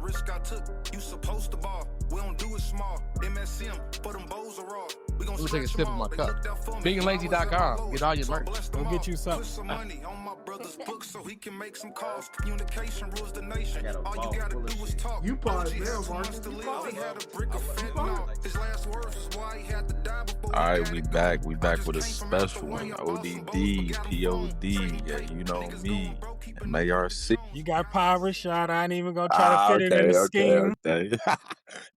risk I took. You supposed to ball. We don't do it small. MSM, but them bows are raw. We gonna take a sip of my cup. BeingLazy.com. Get all your merch. Go get you something. Put some money on my brother's book so he can make some calls. Communication rules the nation. All you gotta do is talk. You paused there, Mark. He had a brick of fentanyl. His last words was why he had to die before. All right, we back. We back with a special one. ODD, POD. Yeah, you know me. MARC. You got Pod Rashid. I ain't even gonna try to fit it in the scheme.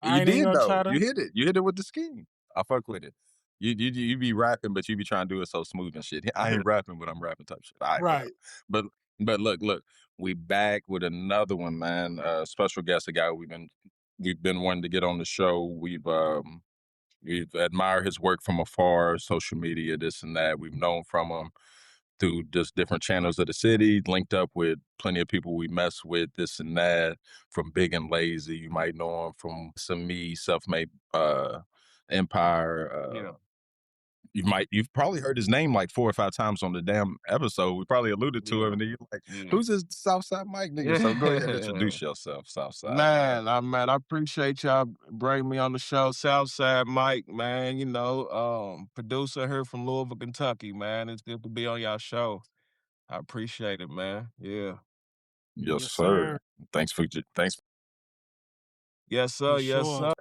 You did though. You hit it. You hit it with the scheme. I fuck with it. You be rapping, but you be trying to do it so smooth and shit. I ain't rapping, but I'm rapping type shit. Right. But look, we back with another one, man. Special guest, a guy we've been wanting to get on the show. We've admired his work from afar, social media, this and that. We've known from him through just different channels of the city, linked up with plenty of people we mess with, this and that, from Big and Lazy. You might know him from some self-made empire. You've probably heard his name like 4 or 5 times on the damn episode. We probably alluded to him, and then you're like, who's this Southside Mike nigga? So go ahead and introduce yourself, Southside. Man, I appreciate y'all bringing me on the show. Southside Mike, man, producer here from Louisville, Kentucky, man. It's good to be on y'all show. I appreciate it, man. Yeah. Yes, sir. Thanks. Yes, sir. Yes, sure. sir.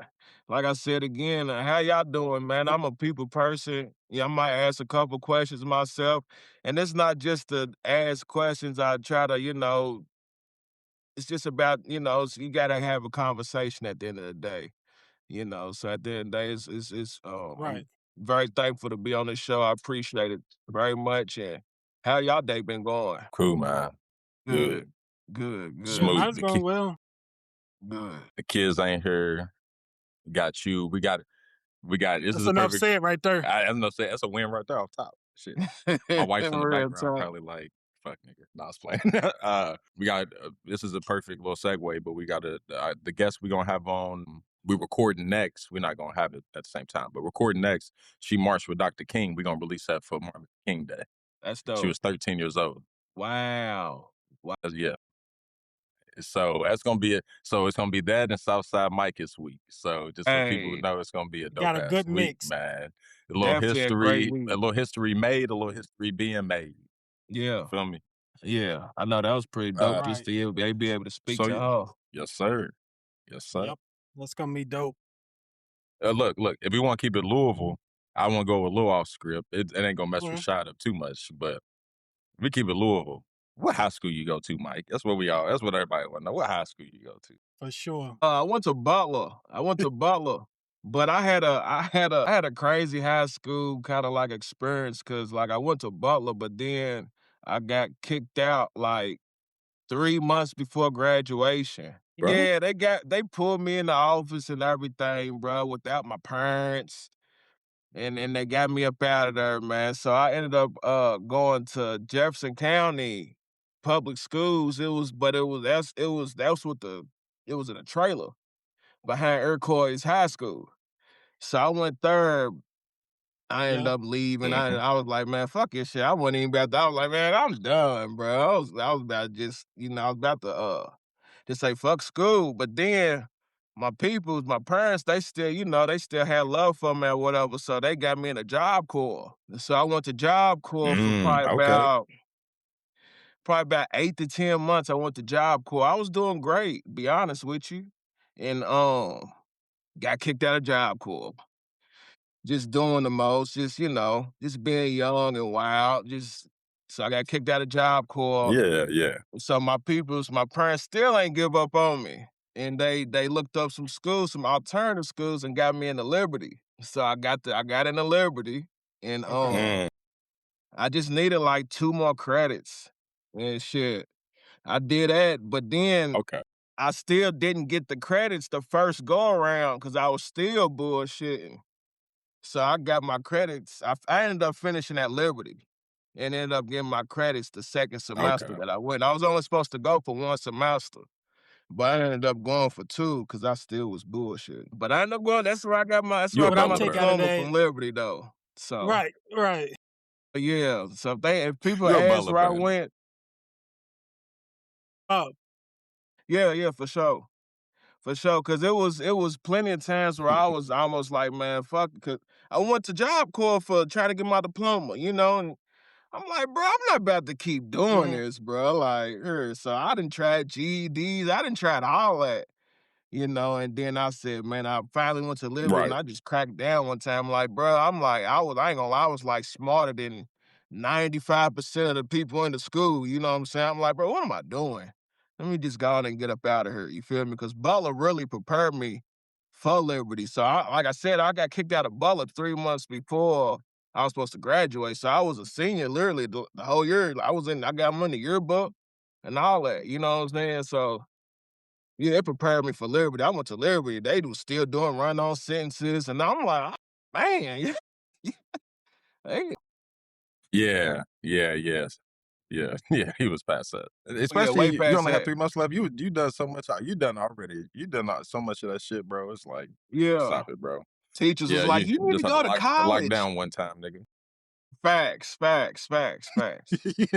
Like I said again, how y'all doing, man? I'm a people person. Yeah, I might ask a couple questions myself. And it's not just to ask questions. I try to, it's just about, so you got to have a conversation at the end of the day. So at the end of the day, it's Right. I'm very thankful to be on this show. I appreciate it very much. And how y'all day been going? Cool, man. Good. Smooth. Mine's going well. Good. The kids ain't here. Got you. We got. This That's is enough perfect. said right there. I'm gonna say that's a win right there off top. Shit. My wife's in the background, probably like, "Fuck, nigga." No, I was playing. We got. This is a perfect little segue, but we got the guest we gonna have on. We recording next. We're not gonna have it at the same time, but recording next. She marched with Dr. King. We're gonna release that for Martin Luther King Day. That's dope. She was 13 years old. Wow. Yeah. So it's gonna be that and Southside Mike this week. So just so people know, it's gonna be a dope got a ass good week, mix, man. A little history made, a little history being made. Yeah. Feel me? Yeah, I know that was pretty dope. Just to be able to speak to her. Yes, sir. Yep. That's gonna be dope. Look. If we want to keep it Louisville, I want to go a little off script. It ain't gonna mess with Rashid up too much, but if we keep it Louisville. What high school you go to, Mike? That's what everybody want to know. What high school you go to? For sure. I went to Butler. But I had a crazy high school kind of like experience because like I went to Butler, but then I got kicked out like 3 months before graduation. Bro. Yeah, they pulled me in the office and everything, bro, without my parents. And they got me up out of there, man. So I ended up going to Jefferson County Public Schools. It was in a trailer behind Iroquois High School. So I went there. I ended up leaving. I was like, man, fuck this shit. I wasn't even about to. I was like, man, I'm done, bro. I was about to just, I was about to just say fuck school. But then my parents, they still had love for me or whatever. So they got me in a Job Corps. So I went to Job Corps for probably about 8 to 10 months. I went to Job Corps. I was doing great, to be honest with you. And got kicked out of Job Corps. Just doing the most, just being young and wild. So I got kicked out of Job Corps. Yeah. So my parents still ain't give up on me. And they looked up some alternative schools and got me into Liberty. So I got into Liberty and I just needed like 2 more credits and shit. I did that, but then I still didn't get the credits the first go around because I was still bullshitting. So I got my credits. I ended up finishing at Liberty and ended up getting my credits the second semester that I went. I was only supposed to go for 1 semester, but I ended up going for 2 because I still was bullshit. But I ended up going. That's where I got my diploma from Liberty though. So Right. Yeah. So if people ask where I went, yeah, for sure. For sure, cause it was plenty of times where I was almost like, man, fuck it, 'cause I went to Job Corps for trying to get my diploma, you know, and I'm like, bro, I'm not about to keep doing this, bro. Like, so I done tried GEDs, I done tried all that. You know, and then I said, man, I finally went to Liberty and Right. I just cracked down one time. Like, bro, I'm like, I ain't gonna lie, I was like smarter than 95% of the people in the school. You know what I'm saying? I'm like, bro, what am I doing? Let me just go on and get up out of here. You feel me? Because Butler really prepared me for Liberty. So, like I said, I got kicked out of Butler 3 months before I was supposed to graduate. So I was a senior literally the whole year. I got them in the yearbook and all that. You know what I'm saying? So, yeah, it prepared me for Liberty. I went to Liberty. They was still doing run-on sentences, and I'm like, man, they, Yeah. Yes. Yeah. Yeah. He was past that. yeah, way Especially you past only have that. 3 months left. You done so much. You done already. You done so much of that shit, bro. It's like, Yeah, stop it, bro. teachers Yeah, was like, you you need to just have to go to lock college. down one time, nigga. Facts.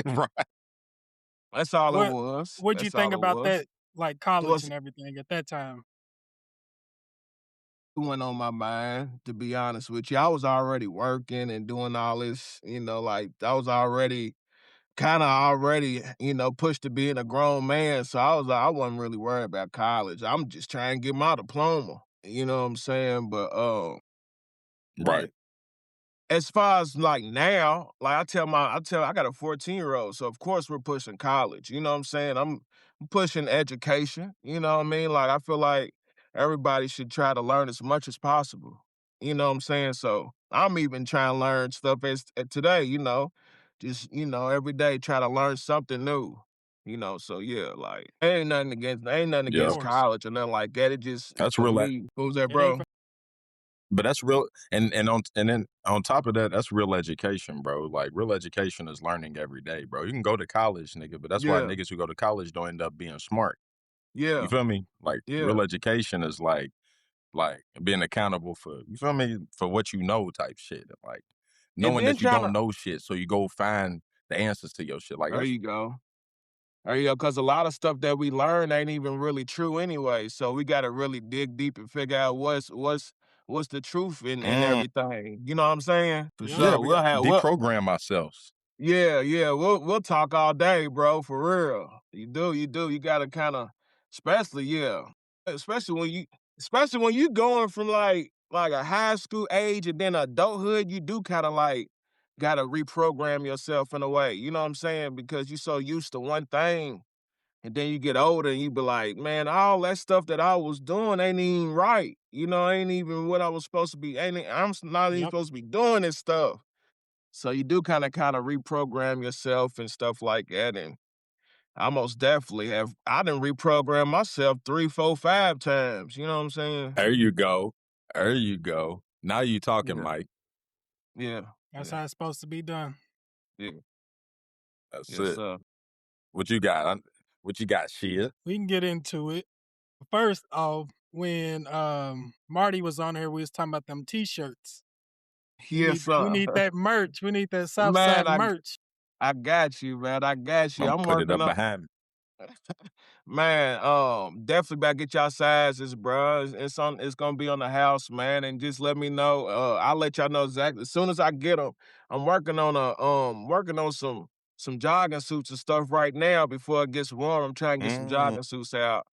Right. That's all it What was. what'd you That's all think it about was. that, like college Was and everything at that time? went on my mind, to be honest with you. I was already working and doing all this, you know, like I was already pushed to being a grown man. So I was like, I wasn't really worried about college. I'm just trying to get my diploma. You know what I'm saying? Right. But as far as like now, like I got a 14-year-old, so of course we're pushing college. You know what I'm saying? I'm pushing education. You know what I mean? Like I feel like everybody should try to learn as much as possible. You know what I'm saying? So I'm even trying to learn stuff as today. Just every day try to learn something new. So yeah, like ain't nothing Of Yeah. against course. college or nothing like that. It just That's for real. me. What was that, It ain't bro? for But that's real, and then on top of that, that's real education, bro. Like real education is learning every day, bro. You can go to college, nigga, but that's why Yeah, niggas who go to college don't end up being smart. You yeah, feel me? Like yeah. real education is like being accountable for, you feel me, for what you know type shit. Like And knowing then that you trying don't to know shit, so you go find the answers to your shit. Like There that's you go. There you go. Because a lot of stuff that we learn ain't even really true anyway. So we got to really dig deep and figure out what's the truth in mm, everything. You know what I'm saying? For Yep. yeah, sure. we got to deprogram ourselves. Yeah. We'll talk all day, bro. For real. You do. You got to kind of, especially yeah, especially when you, especially when you going from like a high school age and then adulthood. You do kind of like got to reprogram yourself in a way. You know what I'm saying? Because you're so used to one thing. And then you get older and you be like, man, all that stuff that I was doing ain't even right. Ain't even what I was supposed to be. Not even Yep. supposed to be doing this stuff. So you do kind of reprogram yourself and stuff like that. And I most definitely have. I done reprogrammed myself 3, 4, 5 times. You know what I'm saying? There you go. There you go. Now you talking, Yeah, Mike. yeah, That's yeah, how it's supposed to be done. yeah. That's Yes, it. sir. What you got? What you got, shit? We can get into it. First off, when Marty was on here, we was talking about them t-shirts. We Yes, need we sir. need that merch. We need that Man, Southside merch. I got you, man. I got you. I'm I'm put it working up on. behind me. Man, definitely better get y'all sizes, bro. It's gonna be on the house, man, and just let me know. I'll let y'all know exactly as soon as I get them. I'm working on some jogging suits and stuff right now before it gets warm. I'm trying to get some Mm, jogging suits out,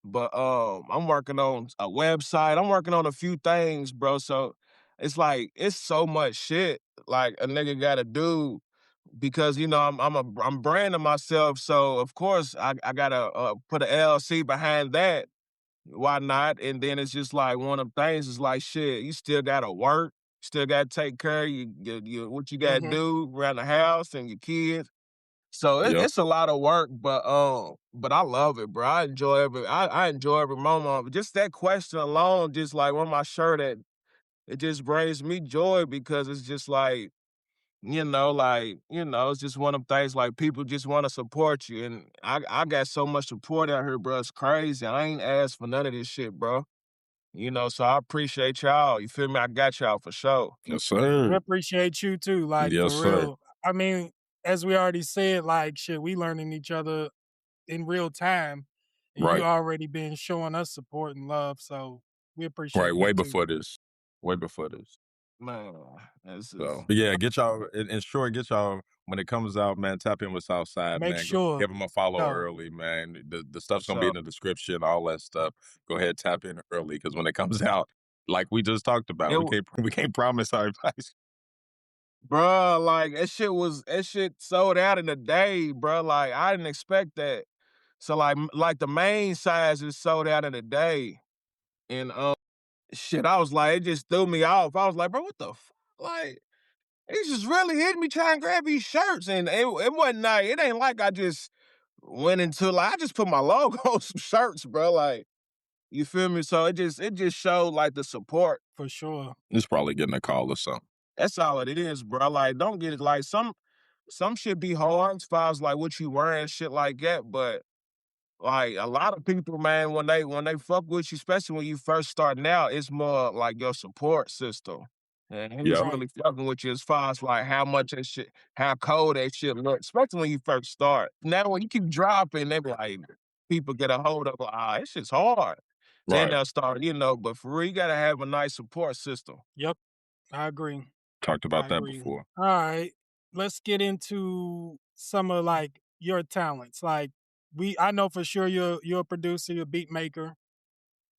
but I'm working on a website. I'm working on a few things, bro. So it's like it's so much shit like a nigga gotta do because I'm branding myself, so of course I gotta put a LLC behind that. Why not? And then it's just like one of the things is like shit. You still gotta work, still gotta take care of what you gotta Mm-hmm. do around the house and your kids. So yep. it's a lot of work, but I love it, bro. I enjoy every moment of it. Just that question alone, just like on my shirt, it just brings me joy because it's just like it's just one of them things like people just want to support you. And I got so much support out here, bro. It's crazy. I ain't asked for none of this shit, bro. So I appreciate y'all. You feel me? I got y'all for sure. Yes, We sir. appreciate you too, like Yes, for sir. real. I mean, as we already said, like shit, we learning each other in real time. And Right. you already been showing us support and love, so we appreciate Right. Way that too. before this. Way before this. Man, this is So, but yeah, get y'all, in short, get y'all, when it comes out, man, tap in with Southside, Make man. sure. Give them a follow No. early, man. The stuff's going to So- be in the description, all that stuff. Go ahead, tap in early, because when it comes out, like we just talked about, we can't promise our advice. Bruh, like that shit sold out in a day, bruh. Like I didn't expect that. So like the main size is sold out in a day. And shit, I was like, it just threw me off. I was like, bro, what the fuck? Like, he just really hit me trying to grab these shirts. And it wasn't like, it ain't like I just went into like I just put my logo on some shirts, bro. Like, you feel me? So it just showed like the support. For sure. It's probably getting a call or something. That's all it is, bro. Like, don't get it like some shit be hard as far as like what you wearing, shit like that. But like a lot of people, man, when they fuck with you, especially when you first starting out, it's more like your support system. And he's really fucking with you as far as like how much that shit, how cold that shit look, especially when you first start. Now when you keep dropping, they be like, people get a hold of, it's just hard. Then they'll start, but for real, you gotta have a nice support system. Yep. I agree. Talked about that before. All right. Let's get into some of like your talents. Like I know for sure you're a producer, you're a beat maker.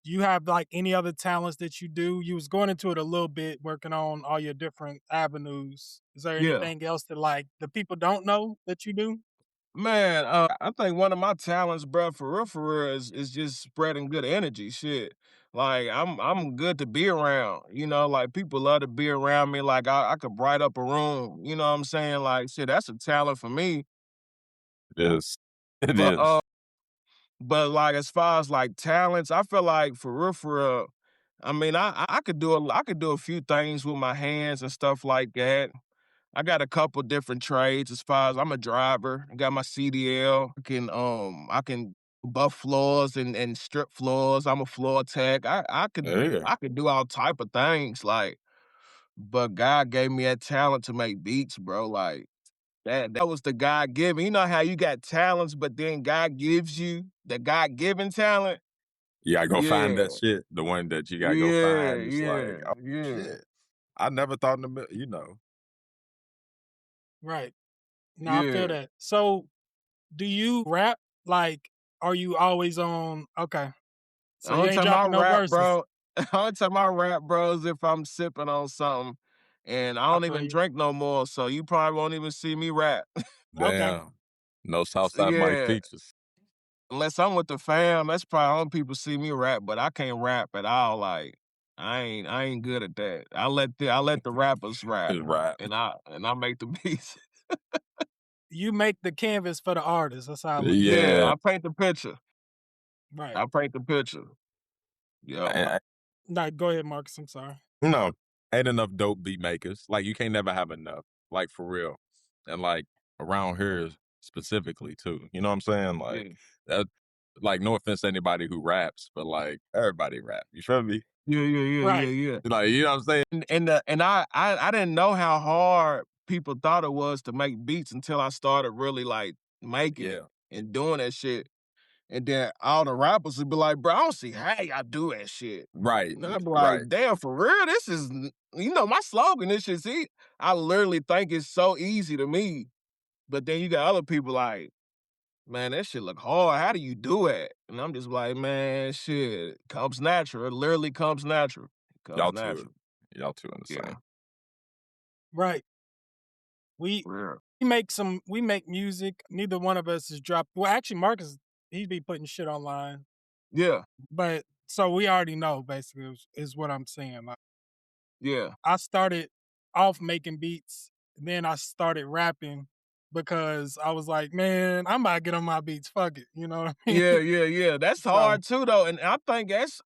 Do you have like any other talents that you do? You was going into it a little bit, working on all your different avenues. Is there anything else that like the people don't know that you do? Man, I think one of my talents, bro, for real, is just spreading good energy. Shit, like I'm good to be around. Like people love to be around me. Like I could bright up a room. You know what I'm saying? Like shit, that's a talent for me. It is. It is. But like as far as like talents, I feel like for real, I mean, I could do a few things with my hands and stuff like that. I got a couple different trades as far as I'm a driver. I got my CDL. I can buff floors and strip floors. I'm a floor tech. I could do all type of things. Like, but God gave me that talent to make beats, bro. Like that was the God given. You know how you got talents, but then God gives you the God given talent. You gotta go find that shit. The one that you gotta go find. It's like, oh, shit. I never thought in the Right. No, I feel that. So do you rap? Like, are you always on? Okay. So you ain't dropping no verses. Bro. The only time I rap, bro, is if I'm sipping on something and I don't even drink no more. So you probably won't even see me rap. Damn. Okay. No Southside Mike features. Unless I'm with the fam, that's probably only people see me rap, but I can't rap at all. Like I ain't good at that. I let the rappers rap. And I make the beats. You make the canvas for the artist. That's how I look. Yeah, I paint the picture. Right. I paint the picture. Yeah. No, go ahead, Marcus. I'm sorry. No, ain't enough dope beat makers. Like you can't never have enough. Like for real. And like around here specifically too. You know what I'm saying? Like that. Like no offense to anybody who raps, but like everybody rap. You feel me? Yeah. Like you know what I'm saying? And I didn't know how hard people thought it was to make beats until I started really like making it and doing that shit. And then all the rappers would be like, bro, I don't see how y'all do that shit. Right. And I'd be like, damn, for real? This is, my slogan, this shit, see, I literally think it's so easy to me. But then you got other people like, man, that shit look hard. How do you do it? And I'm just like, man, shit, it comes natural. It literally comes natural. Y'all two in the same. Right. We make music. Neither one of us has dropped. Well, actually, Marcus, he be putting shit online. Yeah. But so we already know, basically, is what I'm saying. Like, yeah. I started off making beats, and then I started rapping because I was like, man, I'm about to get on my beats. Fuck it. You know what I mean? Yeah. That's hard too, though. And I think that's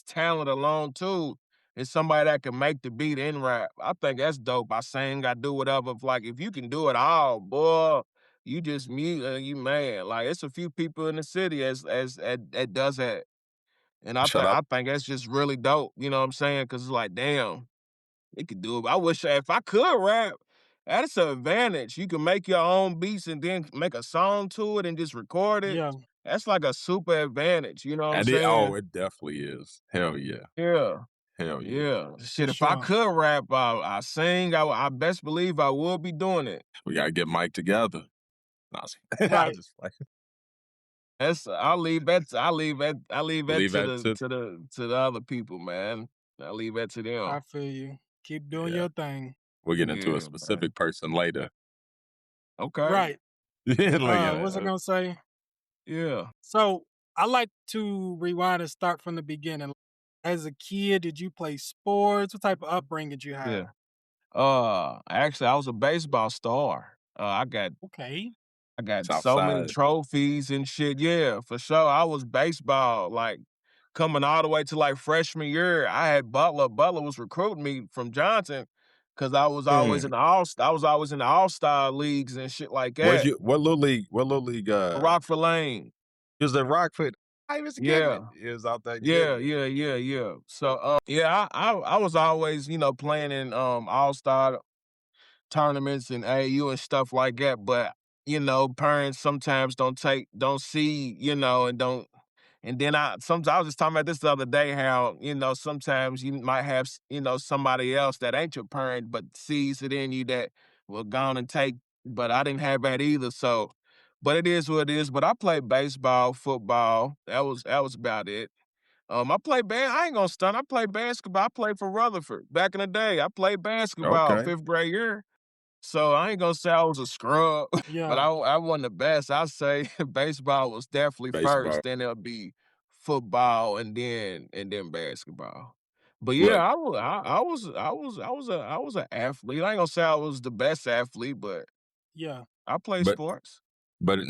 talent alone too. It's somebody that can make the beat and rap. I think that's dope. I sing, I do whatever. If you can do it all, boy, you just you man. Like it's a few people in the city that does that. And I think that's just really dope. You know what I'm saying? Because it's like, damn, they could do it. I wish if I could rap, that's an advantage. You can make your own beats and then make a song to it and just record it. Yeah. That's like a super advantage, you know what I'm And saying? it definitely is. Hell yeah. Yeah. Hell yeah. Yeah. For Shit, if I sure. could rap, I sing, I best believe I would be doing it. We gotta get Mike together. No, I Right. just like I'll leave that leave to that the to other people, man. I'll leave that to them. I feel you. Keep doing yeah. your thing. We'll get into a Yeah, man. specific person later. Okay. Right. Yeah, look What was I at gonna say? Yeah. So I like to rewind and start from the beginning. As a kid, did you play sports? What type of upbringing did you have? Yeah. Actually, I was a baseball star. Okay. I got so many Southside. trophies and shit. Yeah, for sure. I was baseball, like, coming all the way to, like, freshman year. I had Butler. Butler was recruiting me from Johnson because I was always Mm. in the All-Star leagues and shit like Where's that. you what little league Rockford Lane. was the Rockford? I was getting it. Yeah. It was out there Yeah, getting it. yeah, yeah, yeah. So, yeah, I was always, playing in, All-Star tournaments and AAU and stuff like that, but, parents sometimes don't see, and don't and then I was just talking about this the other day, how, sometimes you might have, somebody else that ain't your parent, but sees it in you that will go on and take, but I didn't have that either, so but it is what it is, but I played baseball, football, that was about it. I ain't gonna stunt, I played basketball, I played for Rutherford back in the day, I played basketball Okay. 5th grade year. So I ain't gonna say I was a scrub, but Yeah. I wasn't the best. I say baseball was definitely Baseball. first, then it'll be football and then basketball. But yeah, Look, I was an athlete. I ain't gonna say I was the best athlete, but Yeah. I played but sports. but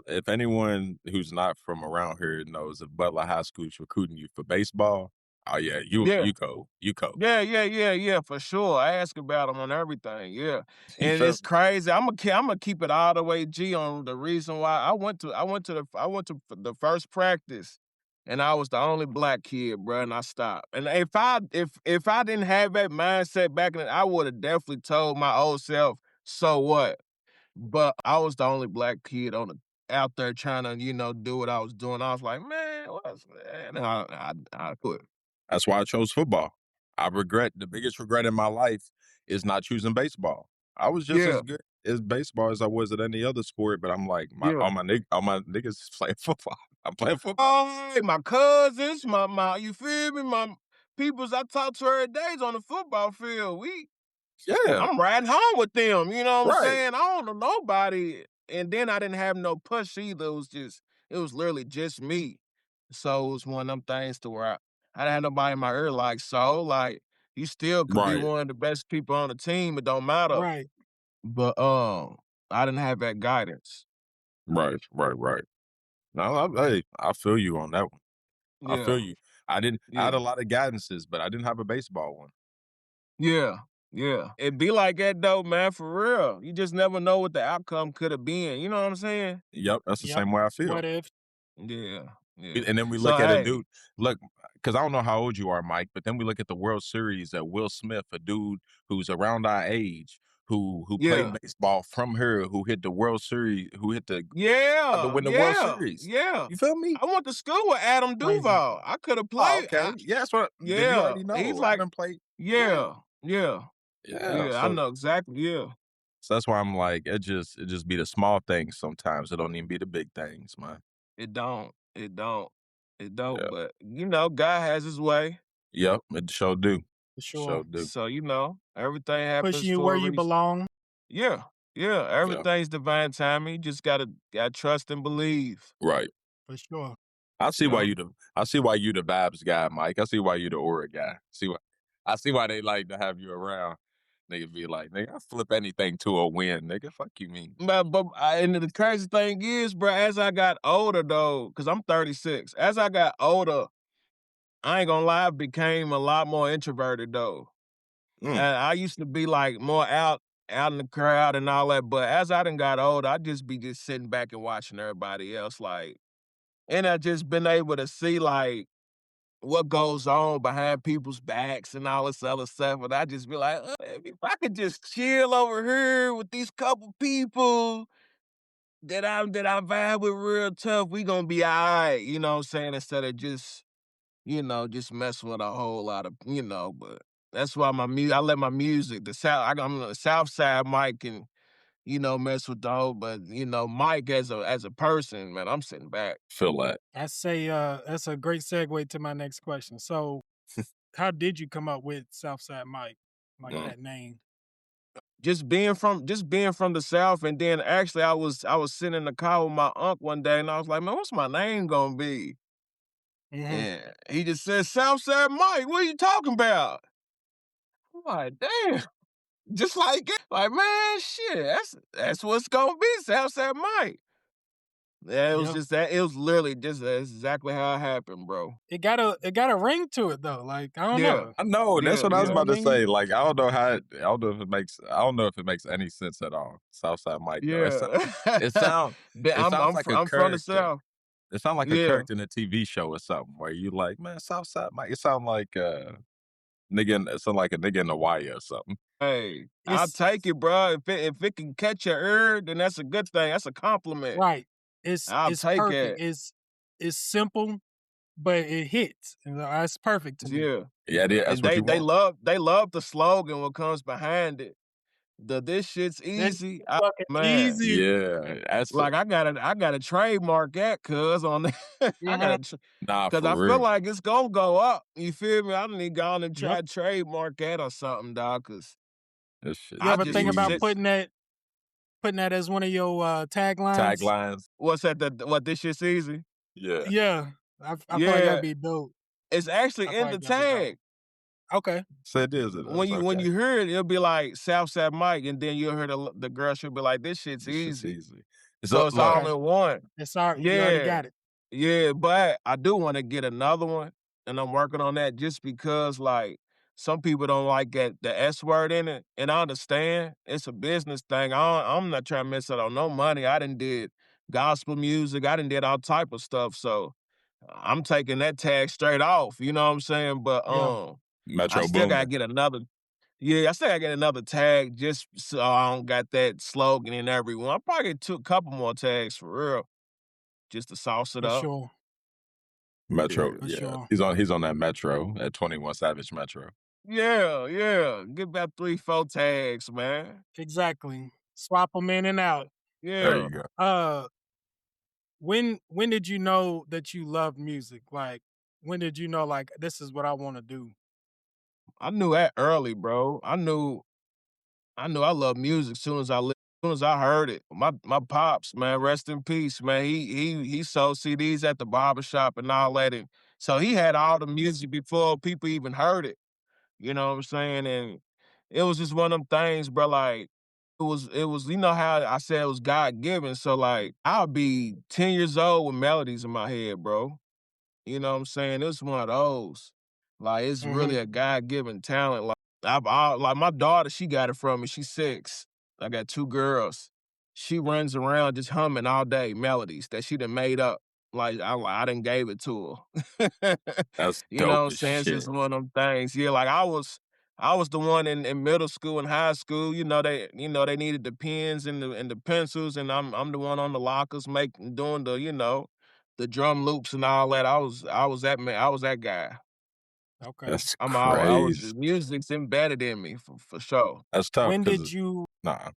if anyone who's not from around here knows if Butler High School is recruiting you for baseball, oh yeah, Yeah. you go. You go. Yeah, for sure. I ask about them on everything. Yeah, You and feel it's me? crazy. I'm gonna keep it all the way G on the reason why I went to the first practice, and I was the only black kid, bro, and I stopped. And if I didn't have that mindset back then, I would have definitely told my old self, so what? But I was the only black kid out there trying to do what I was doing. I was like, man, what's man? I quit. That's why I chose football. The biggest regret in my life is not choosing baseball. I was just as Yeah, good as baseball as I was at any other sport, but I'm like, yeah. all my niggas is playing football. I'm playing football. Hey, my cousins, my you feel me? My peoples I talk to every day is on the football field. Yeah, I'm riding home with them, you know what I'm right, saying? I don't know nobody. And then I didn't have no push either. It was literally just me. So it was one of them things to where I didn't have nobody in my ear like, so like you still could be right, one of the best people on the team, it don't matter. Right. But I didn't have that guidance. right. No, hey, I feel you on that one. I feel Yeah, you. I had yeah. a lot of guidances, but I didn't have a baseball one. Yeah, yeah. It be like that though, man, for real. You just never know what the outcome could have been. You know what I'm saying? Yep, that's the Yep. same way I feel. What if? Yeah, yeah. And then we So look at a hey, dude, because I don't know how old you are, Mike, but then we look at the World Series at Will Smith, a dude who's around our age, who played yeah, baseball from here, who hit the World Series, who hit the to yeah, win the World yeah, Series. yeah. You feel me? I went to school with Adam Crazy. Duval. I could have Oh, played. okay. Yeah, that's what. Then you Yeah, already he's know. I like, done played. Yeah, yeah, yeah, yeah. yeah. I know exactly. Yeah, So that's why I'm like, it just be the small things sometimes. It don't even be the big things, man. it don't, it don't, it don't. Yeah. But God has His way. Yep. It sure do. For sure. Sure do. So everything happens Pushing you for where a you reason. belong. Yeah, yeah, Yeah. everything's divine timing. You just gotta trust and believe. Right. For sure. You I see why you the vibes guy, Mike. I see why you the aura guy. I see why they like to have you around. Nigga be like, nigga, I flip anything to a win, nigga. Fuck you mean. And the crazy thing is, bro, as I got older though, because I'm 36, as I got older, I ain't gonna lie, I became a lot more introverted though. Mm, And I used to be like more out in the crowd and all that, but as I done got older, I just be just sitting back and watching everybody else, like, and I just been able to see like what goes on behind people's backs and all this other stuff. And I just be like, if I could just chill over here with these couple people that I vibe with real tough, we gonna be all right, you know what I'm saying? Instead of just, just messing with a whole lot of, but that's why I let my music, I'm the Southside Mike and, mess with the whole, but Mike as a person, man, I'm sitting back. Feel that. That's a great segue to my next question. So, how did you come up with Southside Mike, like that name? Just being from the South, and then actually I was sitting in the car with my uncle one day, and I was like, man, what's my name gonna be? And he just said, Southside Mike, what are you talking about? I'm like, damn. Just like it. Like, man, shit, that's what's gonna be, Southside Mike. Yeah, it was Yeah. just that. It was literally just that's exactly how it happened, bro. It got a ring to it though. Like, I don't know. I know. That's what I was You know about what to I mean? say. Like, I don't know how. I don't know if it makes any sense at all. Southside Mike, though. Yeah. It sounds. But It sounds like a I'm from the character. South. It sounds like a Yeah. character in a TV show or something where you like, man, Southside Mike. It sounds like it sound like a nigga in the wire or something. Hey, I'll It's take it, bro. If it can catch your ear, then that's a good thing. That's a compliment. right. It's I'll it's take perfect. it. It's simple, but it hits. That's perfect to me. Yeah. Yeah, that's And what you they want. love the slogan, what comes behind it. This shit's This easy. fucking Man. easy. Yeah, that's Like I gotta trademark that, cuz on that. Mhm. nah, Cause for I feel real. like it's gonna go up. You feel me? I need to go on and Yep. try to trademark that or something, dog. Cause This shit You I ever just think was about sitting. putting that as one of your taglines? taglines. What's that? What this shit's easy? Yeah, Yeah. I feel like that'd Yeah, be dope. it's actually I feel in like the that'd be dope. tag. Okay. so it is. It When is you when okay. you hear it, it'll be like Southside Mike, and then you'll hear the girl. She'll be like, "This shit's This shit's easy." easy. So So it's look, all Okay. in one. It's all you already Yeah, got it. yeah. But I do want to get another one, and I'm working on that just because, like, some people don't like the S word in it, and I understand it's a business thing. I'm not trying to miss out on no money. I done did gospel music. I done did all type of stuff. So I'm taking that tag straight off. You know what I'm saying? But Yeah. I Metro still gotta Boomin. get another. Yeah, I still gotta get another tag just so I don't got that slogan in everyone. I'll probably get a couple more tags for real, just to sauce it For up. sure. Metro, For yeah. sure. He's on that Metro, at 21 Savage Metro. Yeah, yeah. Get about 3, 4 tags, man. Exactly. Swap them in and out. There Yeah. you go. Uh, when did you know that you loved music? Like, when did you know like this is what I want to do? I knew that early, bro. I knew I love music soon as I heard it. My pops, man, rest in peace, man. He sold CDs at the barbershop and all that. And so he had all the music before people even heard it. You know what I'm saying? And it was just one of them things, bro. Like it was, how I said it was God given. So like I'll be 10 years old with melodies in my head, bro. You know what I'm saying? It's one of those. Like it's really Mm-hmm. a God given talent. Like my daughter, she got it from me. She's 6. I got 2 girls. She runs around just humming all day melodies that she done made up. Like I done gave it to her. That's You know what dope I'm as saying? It's shit. just one of them things. Yeah, like I was the one in middle school and high school. They needed the pens and the pencils, and I'm the one on the lockers doing the drum loops and all that. I was that man. I was that guy. Okay. That's I was crazy. the music's embedded in me for sure. That's tough When because did you? nah.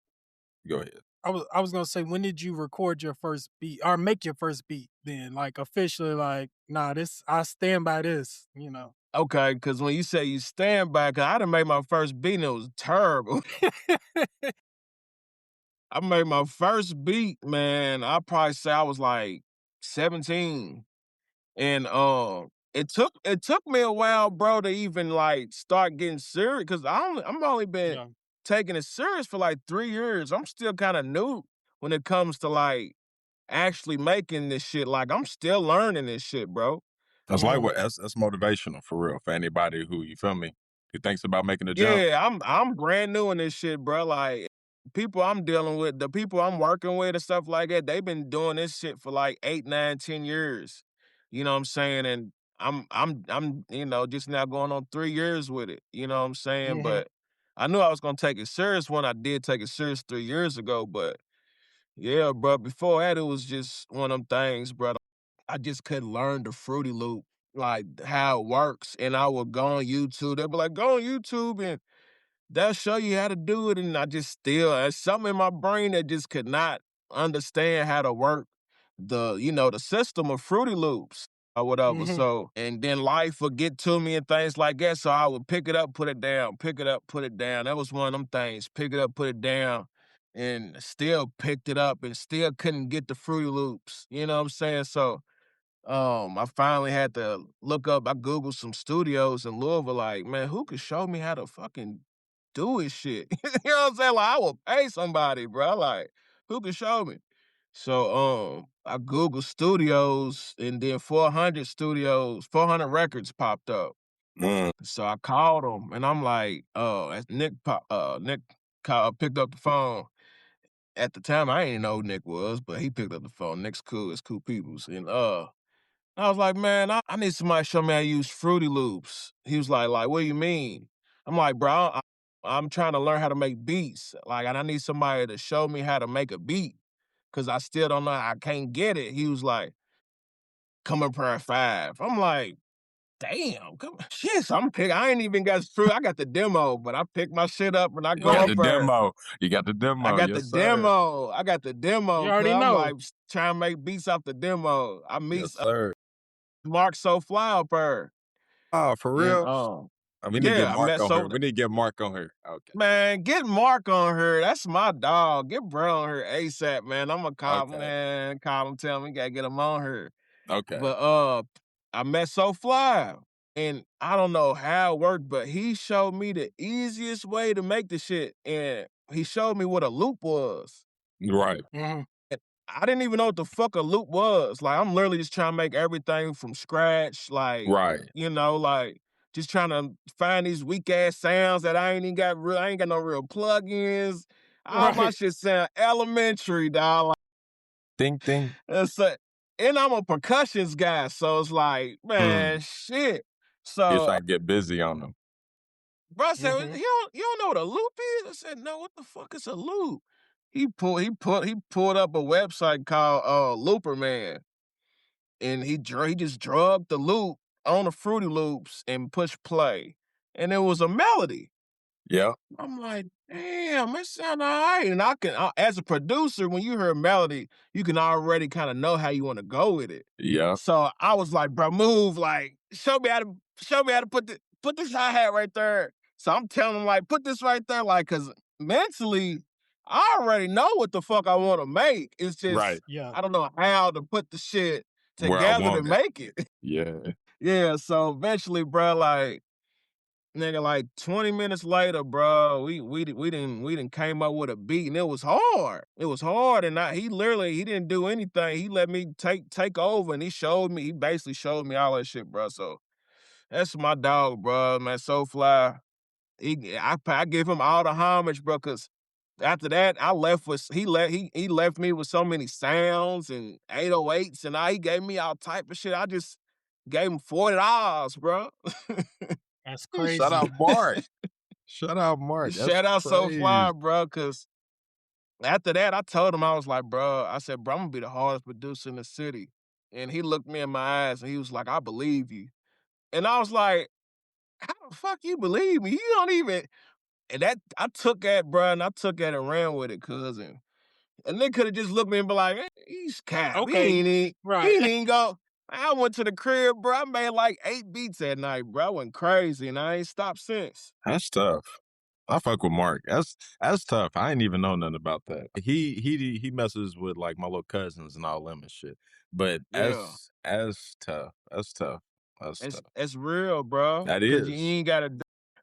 Go ahead. I was gonna say when did you record your first beat or make your first beat? Then like officially like nah this I stand by this. You know. Okay, because when you say you stand by, 'cause I done made my first beat and it was terrible. I made my first beat, man. I probably say I was like 17. And it took me a while, bro, to even like start getting serious because I'm only been Yeah. taking it serious for like 3 years. I'm still kind of new when it comes to like actually making this shit. Like I'm still learning this shit, bro. That's like Mm-hmm. what that's motivational for real for anybody who you feel me who thinks about making a jump. Yeah, I'm brand new in this shit, bro. Like people I'm dealing with, the people I'm working with and stuff like that, they've been doing this shit for like 8, 9, 10 years. You know what I'm saying? And I'm just now going on 3 years with it. You know what I'm saying? Mm-hmm. But I knew I was gonna take it serious when I did take it serious 3 years ago, but Yeah, bro. Before that, it was just one of them things, bro. I just couldn't learn the Fruity Loop, like how it works. And I would go on YouTube. They'd be like, go on YouTube and they'll show you how to do it. And I just still, there's something in my brain that just could not understand how to work the system of Fruity Loops or whatever. Mhm. So, and then life would get to me and things like that. So I would pick it up, put it down, pick it up, put it down. That was one of them things. Pick it up, put it down, and still picked it up and still couldn't get the Fruity Loops. You know what I'm saying? So I finally had to look up. I Googled some studios in Louisville, like, man, who could show me how to fucking do this shit? You know what I'm saying? Like, I will pay somebody, bro. Like, who could show me? So I Googled studios, and then 400 records popped up. So I called them, and I'm like, as Nick picked up the phone. At the time, I didn't know who Nick was, but he picked up the phone. Nick's cool. It's cool peoples. And I was like, man, I need somebody to show me how to use Fruity Loops. He was like, what do you mean? I'm like, bro, I'm trying to learn how to make beats. Like, and I need somebody to show me how to make a beat. Cause I still don't know, I can't get it. He was like, come up here at 5. I'm like, damn, shit. So I ain't even got through. I got the demo, but I pick my shit up and I go up there. You got the demo. I got yes, the sir. demo. I got the demo. You 'Cause already I'm know. like trying to make beats off the demo. I meet Yes, sir. Mark So Fly up there. Oh, for real? We need to get I Mark met on So- here. We need to get Mark on here. Okay. Man, get Mark on her. That's my dog. Get bro on her ASAP, man. I'm gonna call Okay. man, call him, tell him we gotta get him on her. Okay. But I met So Fly, and I don't know how it worked, but he showed me the easiest way to make the shit, and he showed me what a loop was. Right. Mhm. I didn't even know what the fuck a loop was. Like, I'm literally just trying to make everything from scratch. Like, Right. like just trying to find these weak ass sounds that I ain't got no real plugins. All my Right. shit sound elementary, dog. Like, Ding, ding. and I'm a percussions guy, so it's like, man, shit. You're So, trying to get busy on them. bro said, Mhm. you don't know what a loop is? I said, no, what the fuck is a loop? He pulled up a website called Looper Man. And he just drugged the loop on the Fruity Loops and pushed play. And it was a melody. Yeah. I'm like, damn, it sound all right. And as a producer, when you hear melody, you can already kind of know how you want to go with it. Yeah. So I was like, bro, move, like, show me how to put this hi-hat right there. So I'm telling him, like, put this right there, like, cause mentally, I already know what the fuck I want to make. It's just Right. Yeah. I don't know how to put the shit Where I together to want it. make it. Yeah. Yeah, so eventually, bro, like, nigga, like 20 minutes later, bro, we didn't came up with a beat, and it was hard. It was hard, and he didn't do anything. He let me take over, and he basically showed me all that shit, bro. So that's my dog, bro, man. So Fly. I give him all the homage, bro, cause after that, he left me with so many sounds and 808s, and he gave me all type of shit. I just gave him $40, bro. That's crazy. Shout out Mark. Shout out Mark. That's Shout out So Fly, crazy. bro, cause after that, I told him, I was like, bro, I said, bro, I'm gonna be the hardest producer in the city. And he looked me in my eyes and he was like, I believe you. And I was like, how the fuck you believe me? You don't even. And I took that, bro, and and ran with it, cousin. And they could have just looked at me and be like, he's cap. Okay. He ain't Right. even go. I went to the crib, bro. I made like 8 beats that night, bro. I went crazy, and I ain't stopped since. That's tough. I fuck with Mark. That's tough. I ain't even know nothing about that. He messes with like my little cousins and all them and shit. But Yeah. as tough. That's tough. That's tough. It's real, bro. That 'Cause is. you ain't got to.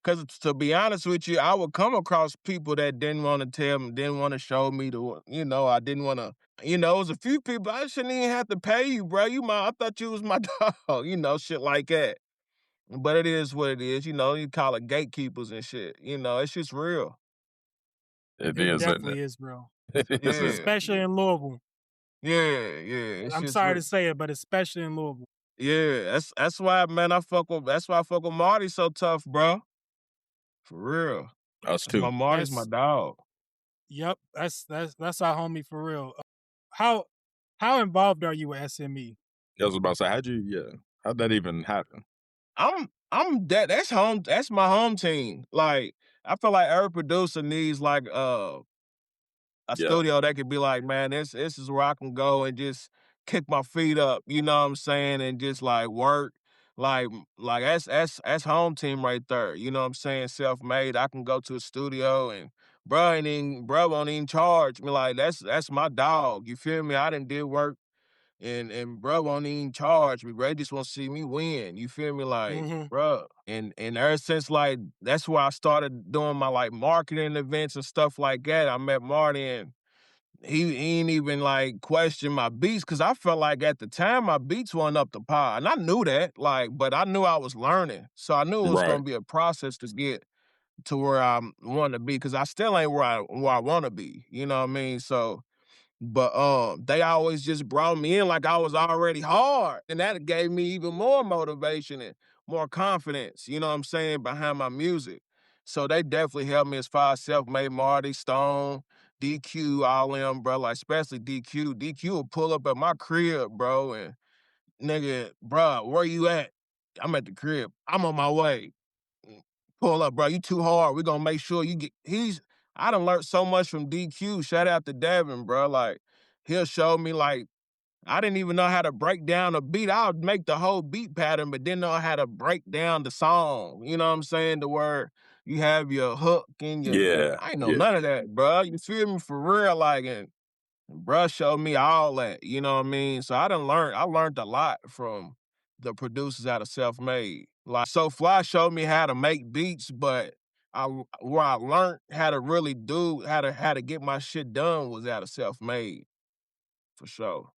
Because to be honest with you, I would come across people that didn't want to tell me, didn't want to show me I didn't want to, it was a few people, I shouldn't even have to pay you, bro. I thought you was my dog, shit like that. But it is what it is, you call it gatekeepers and shit, it's just real. It It is, isn't definitely it? is, bro. It is, Yeah. isn't it? Especially in Louisville. Yeah. I'm sorry to say it, but especially in Louisville. Yeah, that's why, man, I fuck with Marty so tough, bro. For real. Us too. Marty's my dog. Yep, that's our homie for real. how involved are you with SME? I was about to say, how'd that even happen? That's my home team. Like, I feel like every producer needs like a studio that could be like, man, this is where I can go and just kick my feet up, you know what I'm saying, and just like work. Like that's home team right there. You know what I'm saying? Self-made. I can go to a studio and bro won't even charge me. Like that's my dog. You feel me? I done did work and bro won't even charge me. Bro, they just want to see me win. You feel me? Like, bro. And ever since like that's where I started doing my like marketing events and stuff like that. I met Marty and he ain't even like question my beats because I felt like at the time my beats weren't up to par. And I knew that, like, but I knew I was learning. So I knew it was gonna be a process to get to where I want to be because I still ain't where I want to be. You know what I mean? So but they always just brought me in like I was already hard. And that gave me even more motivation and more confidence, you know what I'm saying, behind my music. So they definitely helped me as far as self-made Marty, Stone, DQ, all them, bro. Like especially DQ. DQ will pull up at my crib, bro, and nigga, bro, where you at? I'm at the crib. I'm on my way. Pull up, bro. You too hard. We're gonna make sure you get I done learned so much from DQ. Shout out to Devin, bro. Like, he'll show me like I didn't even know how to break down a beat. I would make the whole beat pattern, but didn't know how to break down the song. You know what I'm saying? To where you have your hook and your I ain't know none of that, bro. You feel me? For real, like and bruh showed me all that, you know what I mean? So I learned a lot from the producers out of Self-Made. Like, So Fly showed me how to make beats, but where I learned how to really do, how to get my shit done was out of Self-Made, for sure.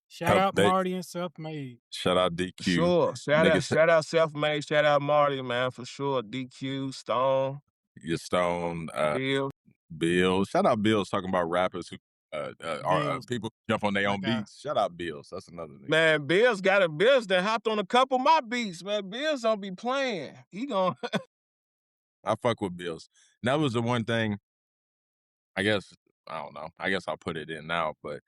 Shout out Marty and Self-Made. Shout out DQ. Sure. Shout out Self-Made, shout out Marty, man, for sure. DQ, Stone. Your Stone, Bill. Shout out Bill's talking about rappers who people jump on their own beats. Shout out Bills. That's another thing. Man, Bills that hopped on a couple of my beats, man. Bills don't be playing. He gon' I fuck with Bills. And that was the one thing, I guess, I don't know. I guess I'll put it in now, but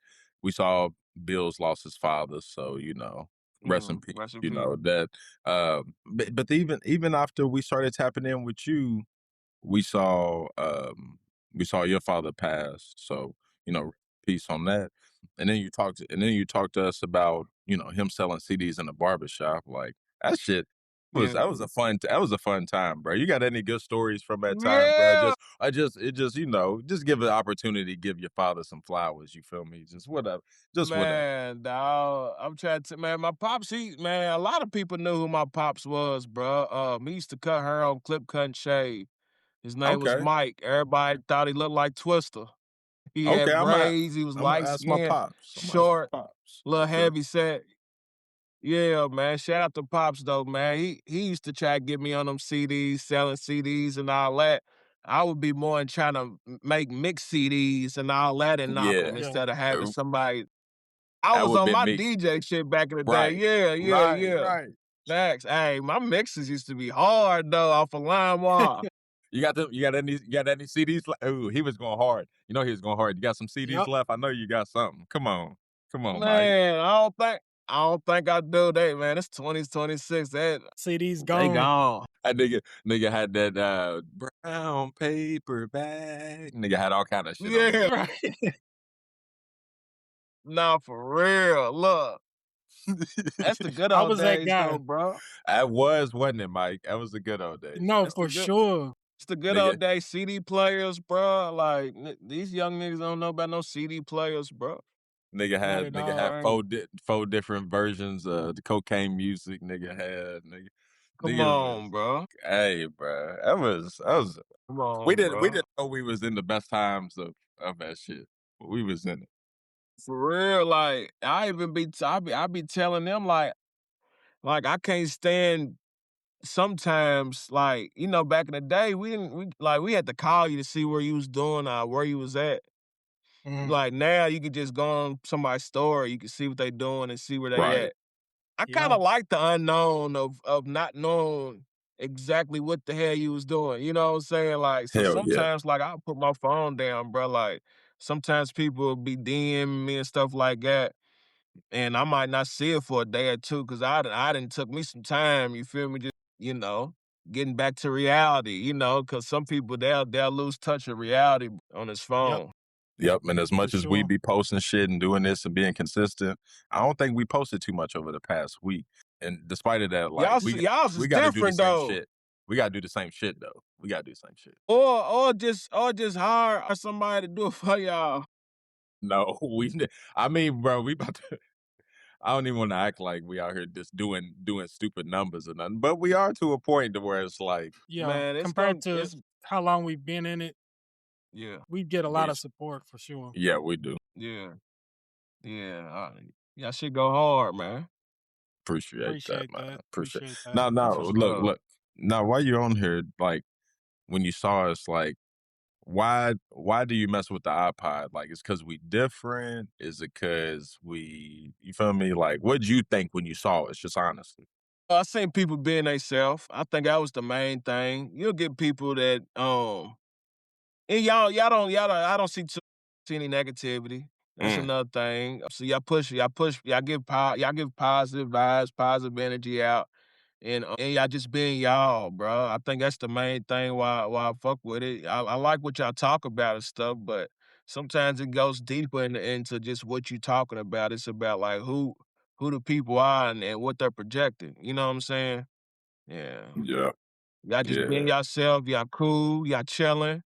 we saw Bills lost his father, so, rest in peace. You know, that but even after we started tapping in with you, we saw your father pass. So, peace on that. And then you talked to us about, him selling CDs in a barbershop. Like that shit that was a fun time, bro. You got any good stories from that time, bro? Just give an opportunity, give your father some flowers, you feel me? Just whatever. Man, dawg, I'm trying to, man, my pops, a lot of people knew who my pops was, bro. He used to cut hair on clip cut and shave. His name was Mike. Everybody thought he looked like Twister. He had braids. He was light skinned, short, little heavy set. Yeah, man. Shout out to Pops though, man. He used to try to get me on them CDs, selling CDs and all that. I would be more in trying to make mix CDs and all that and knock them instead of having somebody. I was on my DJ shit back in the day. Yeah. Right. Facts. Hey, my mixes used to be hard though off of LimeWire. You got any CDs? Ooh, he was going hard. He was going hard. You got some CDs left? I know you got something. Come on, man. Mike. I don't think I do that, man. It's 2026. That CD's gone. They gone. That nigga had that brown paper bag. Nigga had all kind of shit. Yeah, right. Nah, for real. Look. That's the good old days, that guy, though, bro. Wasn't it, Mike? That was the good old days. No, that's for sure. It's the good old days. CD players, bro. Like these young niggas don't know about no CD players, bro. Nigga had four different versions of the cocaine music. Come on, bro. Hey, bro, that was. Come on, we didn't know we was in the best times of that shit. But we was in it. For real, like I be telling them like I can't stand sometimes like back in the day we had to call you to see where you was doing or where you was at. Like now you could just go on somebody's story, you can see what they doing and see where they at. I kind of like the unknown of not knowing exactly what the hell you was doing. You know what I'm saying? Like so sometimes like I'll put my phone down, bro. Like sometimes people will be DMing me and stuff like that, and I might not see it for a day or two because I done took me some time, you feel me? Just, getting back to reality, because some people, they'll lose touch of reality on his Yep, phone. Yep, and as for much as we sure. be posting shit and doing this and being consistent, I don't think we posted too much over the past week. And despite of that, like Y'all's is we got to do the different same though. shit. We got to do the same shit though. We got to do the same shit. Or just hire somebody to do it for y'all. No, I mean, bro, we about to. I don't even want to act like we out here just doing stupid numbers or nothing, but we are to a point to where it's like, Yeah, Man, compared to how long we've been in it, yeah, we get a we, lot of support for sure. yeah, we do. yeah, yeah. Y'all should go hard, man. Appreciate that, Appreciate man. that. Appreciate. Appreciate that. Now, For sure. look. Now, while you're on here, like when you saw us, like why do you mess with the iPod? Like, it's because we different? Is it because you feel me? Like, what'd you think when you saw us? Just honestly. I seen people being themselves. I think that was the main thing. You'll get people that and I don't see any negativity. That's another thing. So y'all give positive vibes, positive energy out. And y'all just being y'all, bro. I think that's the main thing why I fuck with it. I like what y'all talk about and stuff, but sometimes it goes deeper into just what you talking about. It's about like who the people are and what they're projecting. You know what I'm saying? Yeah. Yeah. Y'all just being Yeah. yourself, y'all cool, y'all chilling.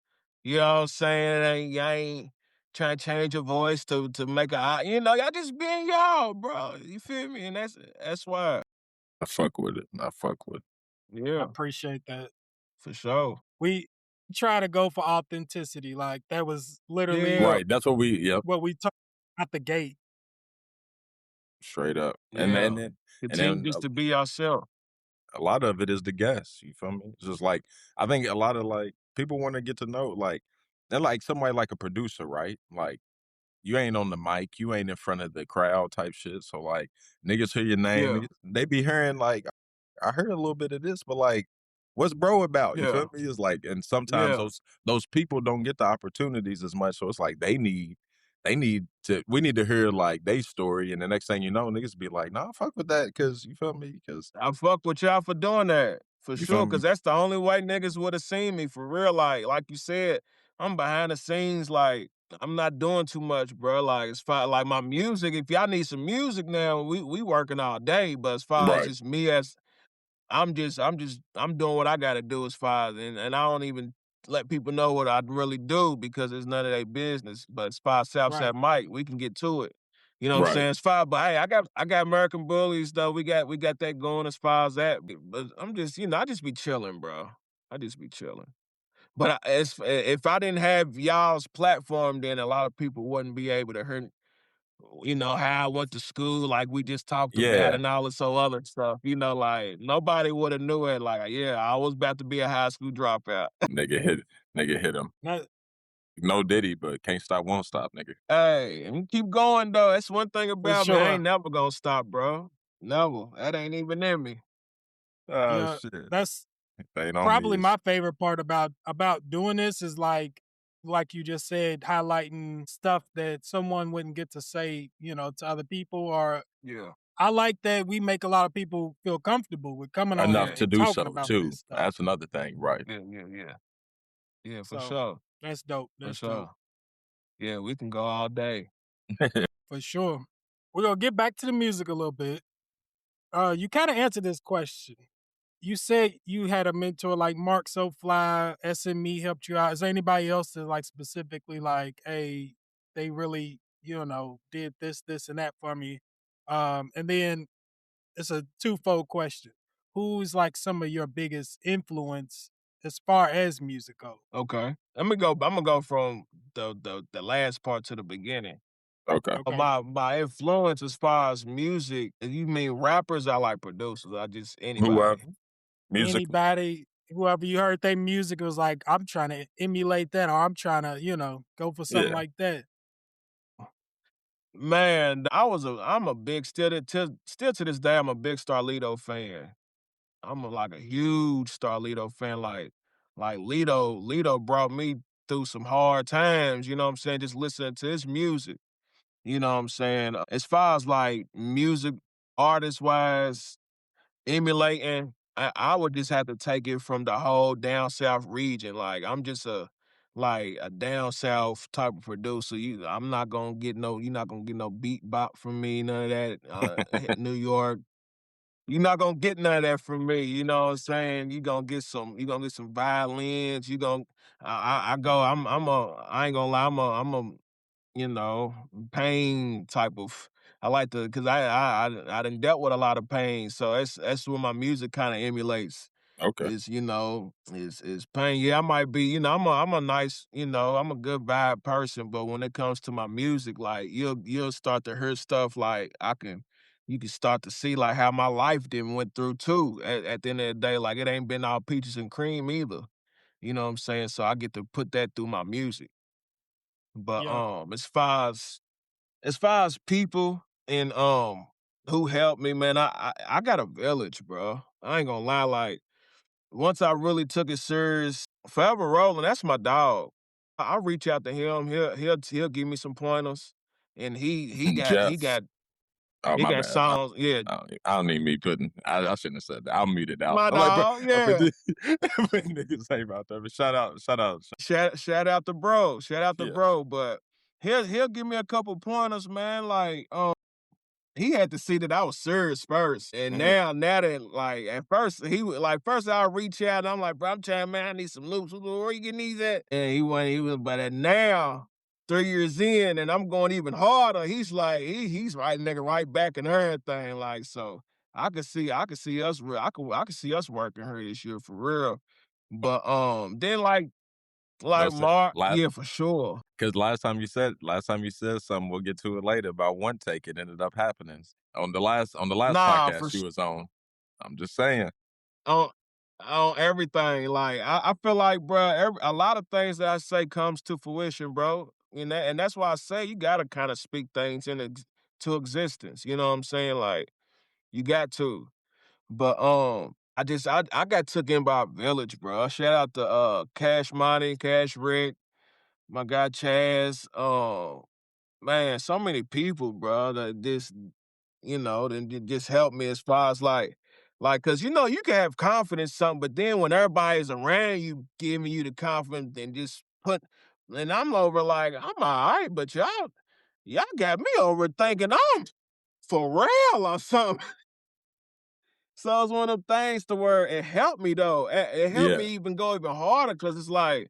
You know what I'm saying? Y'all ain't trying to change your voice to make y'all just being y'all, bro. You feel me? And that's why. I fuck with it. I fuck with it. I Yeah, appreciate that. for sure. We try to go for authenticity. Like that was literally Yeah. Right. That's what yep. what we talked at the gate. Straight up. Yeah. And Continue then just to be yourself. a lot of it is the guests. You feel me? It's just like I think a lot of like people want to get to know like they're like somebody like a producer, right? Like you ain't on the mic, you ain't in front of the crowd type shit. So like niggas hear your name, Yeah. niggas, they be hearing like I heard a little bit of this, but like what's bro about? You Yeah. feel me? It's like and sometimes Yeah. those people don't get the opportunities as much. So it's like we need to hear like they story, and the next thing you know, niggas be like, "Nah, fuck with that," because you feel me? Because I fuck with y'all for doing that. For you feel sure, me? because that's the only way niggas would have seen me for real. Like you said, I'm behind the scenes. Like I'm not doing too much, bro. Like as far like my music, if y'all need some music now, we working all day. But as far as Right, just me as I'm doing what I gotta do as far as and I don't even let people know what I really do because it's none of their business. But as far as Right. Southside Mike, we can get to it. You know what I'm right. saying? It's fine. But hey, I got American Bullies though. We got that going as far as that. But I'm just, I just be chilling, bro. I just be chilling. But if I didn't have y'all's platform, then a lot of people wouldn't be able to hear how I went to school, like we just talked about, Yeah, and all this other stuff. Like nobody would have knew it. Like, yeah, I was about to be a high school dropout. nigga hit him. That, No Diddy, but can't stop, won't stop, nigga. Hey, and keep going though. That's one thing for about me. I sure. ain't never gonna stop, bro. Never. That ain't even in me. Oh Yeah. shit, That's ain't on me. probably my favorite part about doing this is like you just said, highlighting stuff that someone wouldn't get to say, to other people. Or Yeah. I like that we make a lot of people feel comfortable with coming on Enough here Yeah. to and do talking so about too. this stuff. That's another thing, right? Yeah. Yeah. Yeah. Yeah. For So sure. that's dope. For That's dope. sure. Yeah, we can go all day. For sure. We're gonna get back to the music a little bit. You kind of answered this question. You said you had a mentor like Mark So Fly, SME helped you out. Is there anybody else that like specifically like, hey, they really, did this, and that for me? And then it's a twofold question. Who's like some of your biggest influence as far as music goes? Okay. I'm gonna go from the last part to the beginning. Okay. Okay. My influence as far as music, you mean rappers? I like producers. I just Whoever anybody. music, Anybody, whoever you heard their music was like, I'm trying to emulate that, or I'm trying to, go for something yeah. like that. Man, I'm a big still to this day I'm a big Starlito fan. I'm like a huge Starlito fan. Like Lito brought me through some hard times, you know what I'm saying, just listening to his music, you know what I'm saying? As far as, like, music artist-wise, emulating, I would just have to take it from the whole down south region. Like I'm just a down south type of producer. I'm not gonna get no. You're not gonna get no beat bop from me. None of that. New York. You're not gonna get none of that from me. You know what I'm saying? You gonna get some. You gonna get some violins. You gonna. I go. I'm a. I ain't gonna lie. I'm a you know, pain type of. I like to, cause I done dealt with a lot of pain, so that's what my music kind of emulates. Okay. Is pain. Yeah, I might be, I'm a nice, I'm a good vibe person, but when it comes to my music, like you'll start to hear stuff like you can start to see like how my life didn't went through too. At the end of the day, like it ain't been all peaches and cream either. You know what I'm saying? So I get to put that through my music. But Yeah. as far as people and who helped me, man, I got a village, bro. I ain't gonna lie, like once I really took it serious, Forever Rolling, that's my dog. I reach out to him, he'll give me some pointers, and he got he Jeff. got Oh, he my got bad. songs, yeah. I don't need me putting. I shouldn't have said that. I'll mute it out. My I'm like, bro, dog, I put yeah. this, niggas say about that. But shout out. Shout out to bro, Yeah. but he'll give me a couple pointers, man. Like he had to see that I was serious first. And now that like at first he would like first I'll reach out and I'm like, bro, I'm trying, man, I need some loops. Where you getting these at? And he was, but now 3 years in and I'm going even harder. He's like, he's right nigga right back and everything. Like, so I could see us I could see us working her this year for real. But then like That's it. Mark, yeah, for sure. Because last time you said something, we'll get to it later about one take. It ended up happening on the last Nah, for podcast you was on. I'm just saying. on on everything. Like I feel like, bro, a lot of things that I say comes to fruition, bro. And that's why I say you gotta kind of speak things to existence. You know what I'm saying? Like you got to. But I got took in by a village, bro. Shout out to Cash Money, Cash Rick, my guy Chaz. Man, so many people, bro, that then just help me as far as cause you can have confidence in something, but then when everybody's around you giving you the confidence and and I'm over like, I'm all right, but y'all got me over thinking I'm for real or something. So it's one of them things to where it helped me though. It helped Yeah. me even go even harder because it's like,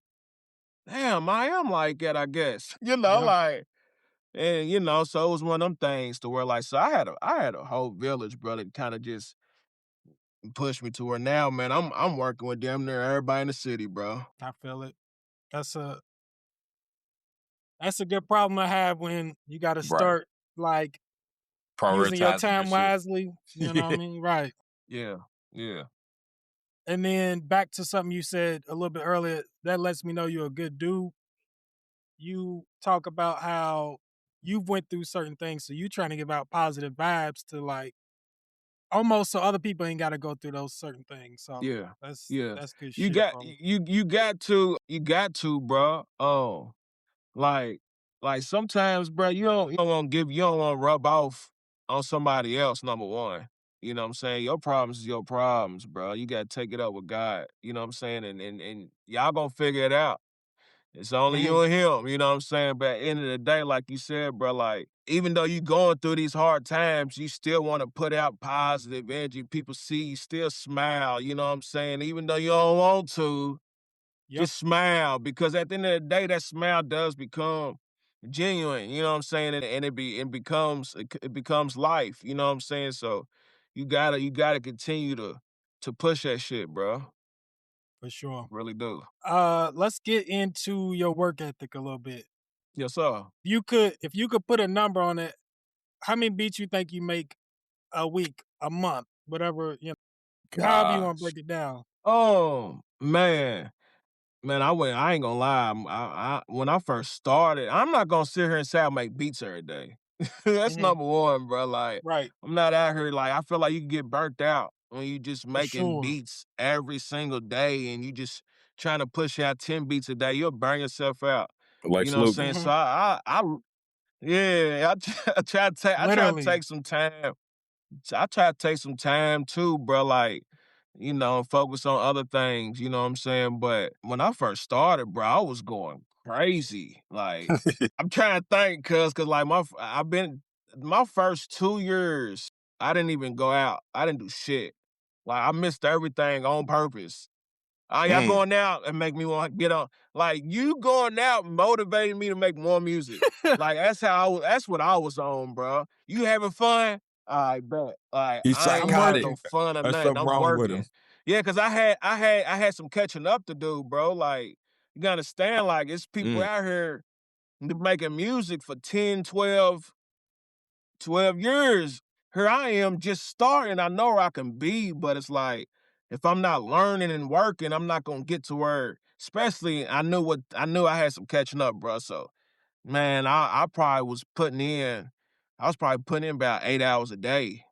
damn, I am like that, I guess. Yeah. Like, and so it was one of them things to where like, so I had a whole village, brother, kind of just pushed me to where now, man, I'm working with damn near everybody in the city, bro. I feel it. That's a good problem to have when you got to Right. start like using your Prioritizing time shit. wisely. You know what I mean? Right. Yeah, yeah. And then back to something you said a little bit earlier, that lets me know you're a good dude. You talk about how you've went through certain things, so you trying to give out positive vibes to like almost so other people ain't got to go through those certain things. So Yeah, that's yeah. good You shit, got bro. you got to, bro. Oh, like sometimes, bro, you don't want to rub off on somebody else. Number one, you know what I'm saying. Your problems is your problems, bro. You got to take it up with God. You know what I'm saying, and y'all gonna figure it out. It's only you and him, you know what I'm saying? But at the end of the day, like you said, bro, like, even though you going through these hard times, you still want to put out positive energy. People see you still smile, you know what I'm saying? Even though you don't want to, Yep, just smile. Because at the end of the day, that smile does become genuine, you know what I'm saying? And it becomes life, you know what I'm saying? So you gotta continue to push that shit, bro. for sure. Really do. Let's get into your work ethic a little bit. Yes, sir. If you could put a number on it, how many beats you think you make a week, a month, whatever, however you want to Gosh. break it down. Oh, man. Man, I ain't gonna lie. When I first started, I'm not gonna sit here and say I make beats every day. That's Mhm. number one, bro. Like, Right, I'm not out here like I feel like you can get burnt out when you just for making sure. beats every single day and you just trying to push out 10 beats a day, you'll burn yourself out. Like You know what I'm Slogan. saying? So I try to Literally. take some time. I try to take some time too, bro. Like, focus on other things. You know what I'm saying? But when I first started, bro, I was going crazy. Like, I'm trying to think, cause like my first 2 years, I didn't even go out. I didn't do shit. Like, I missed everything on purpose. Y'all going out and make me want to get on. Like, you going out motivating me to make more music. Like, that's what I was on, bro. You having fun? I bet. Like, He's I ain't I'm having psychotic. no fun or There's nothing. something I'm wrong with him. working. Yeah, cause I had some catching up to do, bro. Like, you gotta understand, like, it's people out here making music for 10, 12 years. Here I am just starting. I know where I can be, but it's like, if I'm not learning and working, I'm not gonna get to where, especially I knew I had some catching up, bro. So, man, I probably was putting in, about 8 hours a day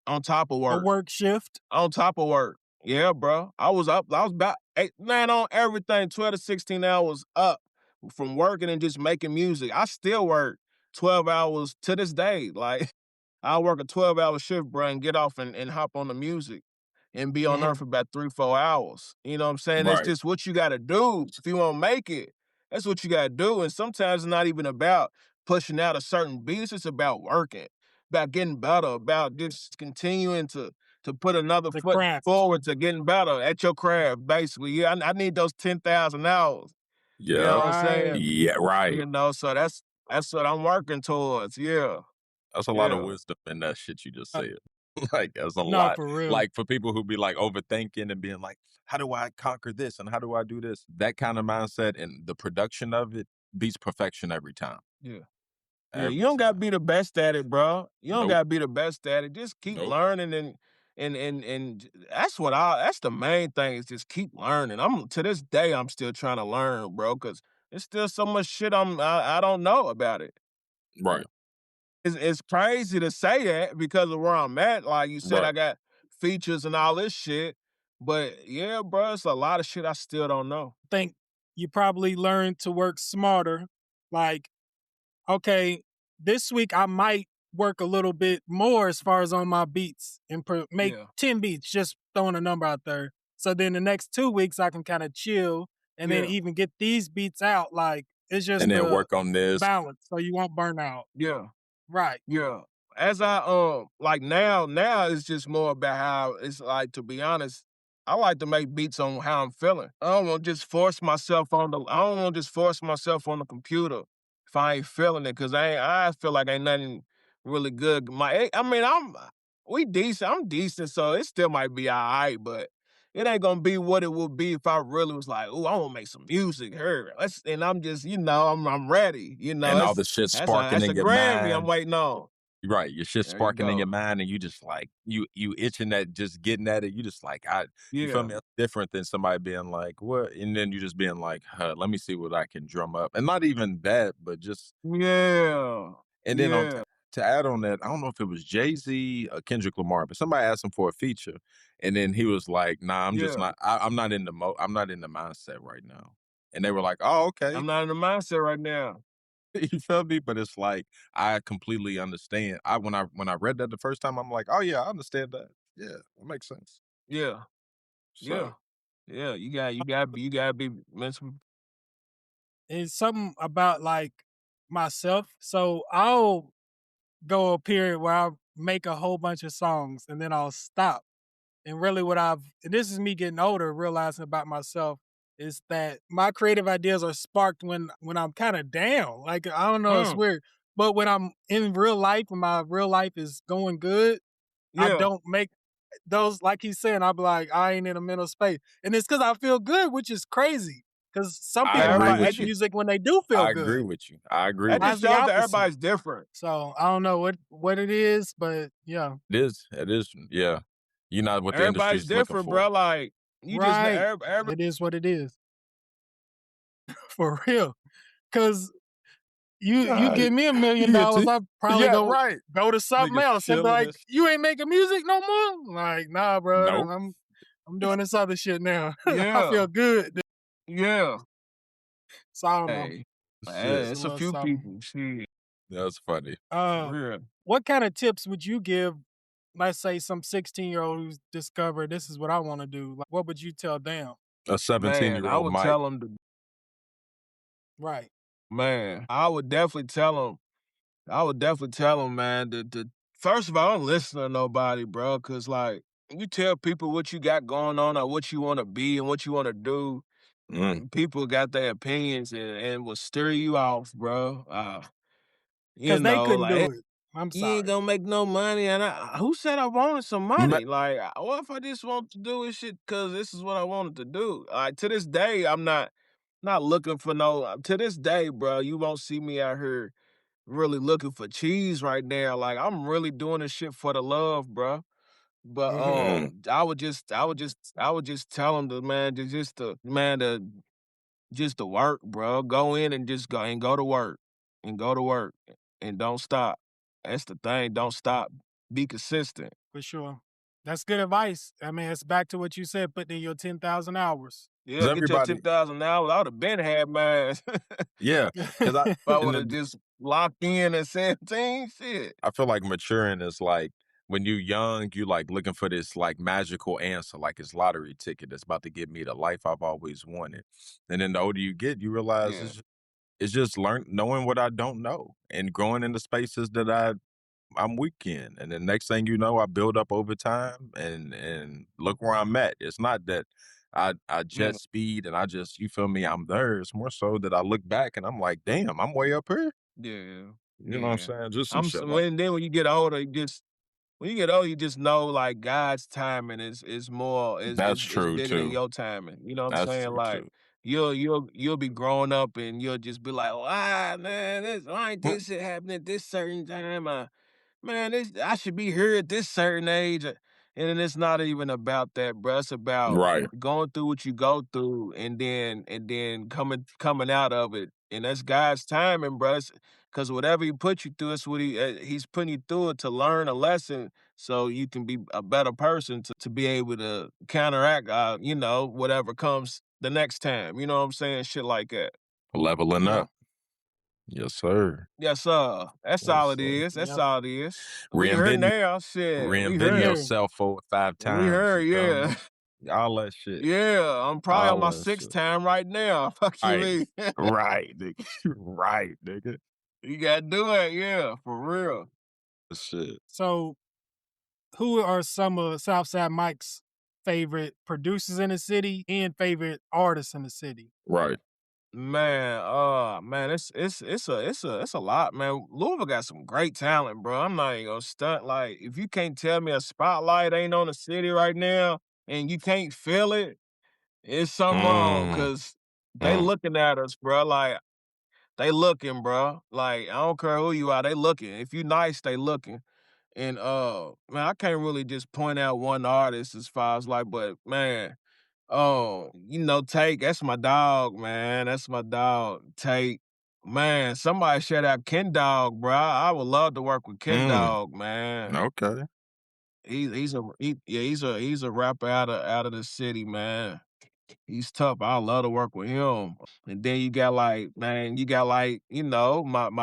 on top of A work. work shift. On top of work. Yeah, bro. I was about 8, man, on everything, 12 to 16 hours up from working and just making music. I still work 12 hours to this day. Like, I'll work a 12-hour shift, bro, and get off and hop on the music and be on there for about 3, 4 hours. You know what I'm saying? That's Right. just what you got to do if you want to make it. That's what you got to do. And sometimes it's not even about pushing out a certain beat. It's just about working, about getting better, about just continuing to put another The foot craft. forward to getting better at your craft, basically. Yeah, I need those 10,000 hours. Yeah. You know what I'm saying? Yeah, right. So that's what I'm working towards. Yeah. That's a lot of Yeah. wisdom in that shit you just said. Like, that's a No, lot. for real. Like, for people who be like overthinking and being like, how do I conquer this and how do I do this? That kind of mindset and the production of it beats perfection every time. Yeah. Yeah, Every you don't gotta time. be the best at it, bro. You don't Nope. gotta be the best at it. Just keep Nope. learning and that's the main thing is just keep learning. To this day I'm still trying to learn, bro, because there's still so much shit I don't know about it. Right. It's crazy to say that because of where I'm at. Like you said, Right. I got features and all this shit. But yeah, bro, it's a lot of shit I still don't know. Think you probably learned to work smarter. Like, okay, this week I might work a little bit more as far as on my beats and make Yeah. 10 beats, just throwing a number out there. So then the next 2 weeks I can kind of chill and then Yeah. even get these beats out. Like, it's just And then the work on this. balance so you won't burn out. Yeah. Right. Yeah. As I like now it's just more about how it's like, to be honest, I like to make beats on how I'm feeling. I don't want to just force myself on the computer if I ain't feeling it, cause I feel like ain't nothing really good. We decent. I'm decent, so it still might be all right, but it ain't gonna be what it would be if I really was like, "Ooh, I want to make some music." And I'm just, I'm ready. And all the shit sparking That's in a your Grammy I'm mind. waiting on. Right. Your shit There you sparking in your go. mind and you just like, you itching at just getting at it. You just like, you feel Yeah. me? That's different than somebody being like, what? And then you just being like, let me see what I can drum up. And not even that, but just, Yeah. and then Yeah. to add on that, I don't know if it was Jay-Z or Kendrick Lamar, but somebody asked him for a feature. And then he was like, nah, I'm just Yeah. not, I'm not in the I'm not in the mindset right now. And they were like, oh, okay. I'm not in the mindset right now. You feel me? But it's like, I completely understand. When I read that the first time, I'm like, oh yeah, I understand that. Yeah, that makes sense. Yeah. So, Yeah. You gotta be mentally. It's something about like myself. So I'll go a period where I'll make a whole bunch of songs and then I'll stop. And really and this is me getting older, realizing about myself, is that my creative ideas are sparked when I'm kind of down. Like, I don't know, it's weird. But when I'm in real life, when my real life is going good, I Yeah. don't make those, like he's saying, I'll be like, I ain't in a mental space. And it's because I feel good, which is crazy. Because some I people agree might with make you. music when they do feel I good. agree with you. I agree That with just Mine's the shows that opposite. everybody's different. So I don't know what it is, but yeah. you. It is. Yeah. You're not what the Everybody's industry's looking different, for. bro. Like, you just Right. everybody. It is what it is. For real. Because you give me $1 million, I'll probably right. go to something Niggas else and be chilling like, and you ain't making music no more? Like, nah, bro. Nope. I'm doing this other shit now. I Yeah. feel good. Yeah. Solomon. Hey, Shit, it's a Little few something. people. Shit, that's funny. real. What kind of tips would you give, let's say, some 16-year-old who's discovered this is what I want to do? Like, what would you tell them? A Man, I 17-year-old would Mike. tell them to. Right. Man, I would definitely tell them. I would definitely tell them, man. To first of all, don't listen to nobody, bro. Cause like you tell people what you got going on or what you want to be and what you want to do. Mm. People got their opinions and will steer you off, bro. You Because they know, couldn't like do it. I'm you ain't sorry. gonna make no money. And who said I wanted some Ma- money? Like, what if I just want to do this shit because this is what I wanted to do? Like to this day, I'm not looking for no. To this day, bro, you won't see me out here really looking for cheese right now. Like I'm really doing this shit for the love, bro. But Mm-hmm. Mm. I would just tell him to man, just to work, bro. Go in and just go to work and go to work and don't stop. That's the thing. Don't stop. Be consistent. For sure. That's good advice. I mean, it's back to what you said, putting in your 10,000 hours. Yeah, Cause get your everybody, 10,000 hours. I would have been had mine. yeah. Cause If I and would have just locked in at 17, shit. I feel like maturing is like when you young, you like looking for this like magical answer, like it's lottery ticket that's about to give me the life I've always wanted. And then the older you get, you realize Yeah. it's just knowing what I don't know and growing into spaces that I'm weak in. And the next thing you know, I build up over time and look where I'm at. It's not that I Yeah. jet speed and you feel me, I'm there. It's more so that I look back and I'm like, damn, I'm way up here. Yeah. You know what I'm Yeah. saying? Just some shit like Then when you get older, you just know like God's timing is more that's is true bigger than too. your timing. You know what I'm That's saying? true Like too. you'll be growing up and you'll just be like, "Why, man, why ain't this shit happening at this certain time? Man, I should be here at this certain age." And then it's not even about that, bro. It's about Right. going through what you go through and then coming out of it. And that's God's timing, bro. Because whatever he put you through, it's what he's putting you through it to learn a lesson so you can be a better person to be able to counteract, whatever comes the next time. You know what I'm saying? Shit like that. Leveling Yeah. up. Yes, sir. Yes, sir. That's Yes, all it sir. is. That's Yep. all it is. We here Reinventing now. Shit. We reinventing here. Yeah. yourself 4 or 5 We times. here, You feel me? yeah. All that shit. Yeah. I'm probably on All my that 6th shit. time right now. Fuck you Right. mean? Right, nigga. Right, nigga. You gotta do it, yeah, for real. Shit. So, who are some of Southside Mike's favorite producers in the city and favorite artists in the city? Right. Man, it's a lot, man. Louisville got some great talent, bro. I'm not even gonna stunt. Like, if you can't tell me a spotlight ain't on the city right now and you can't feel it, it's something wrong. Mm. Cause they looking at us, bro. Like, they looking, bro. Like, I don't care who you are, they looking. If you nice, they looking. And man, I can't really just point out one artist as far as like, but man, Take, that's my dog, man. That's my dog. Take. Man, somebody shout out Ken Dog, bro. I would love to work with Ken Dog, man. Okay. He's a rapper out of the city, man. He's tough. I love to work with him. And then you got like, my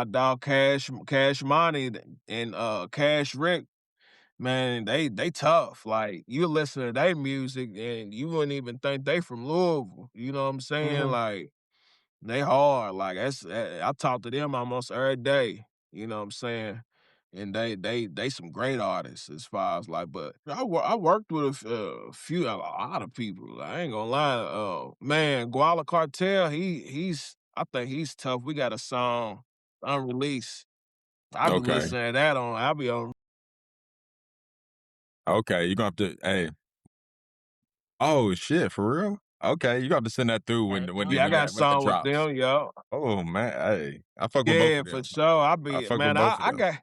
dog Cash Money and Cash Rick. Man, they tough. Like you listen to their music and you wouldn't even think they from Louisville. You know what I'm saying? Mhm. Like they hard. Like I talk to them almost every day. You know what I'm saying? And they some great artists as far as like, but I worked with a lot of people. I ain't gonna lie. Man, Guala Cartel, I think he's tough. We got a song unreleased. I be Okay. listening to that I'll be on. Okay. You're gonna have to oh shit, for real? Okay, you got to send that through when Yeah, I got a when that song with drops. them, yo. Oh man, hey. I fuck with both Yeah, of for them. sure. I fuck with Man, both of them.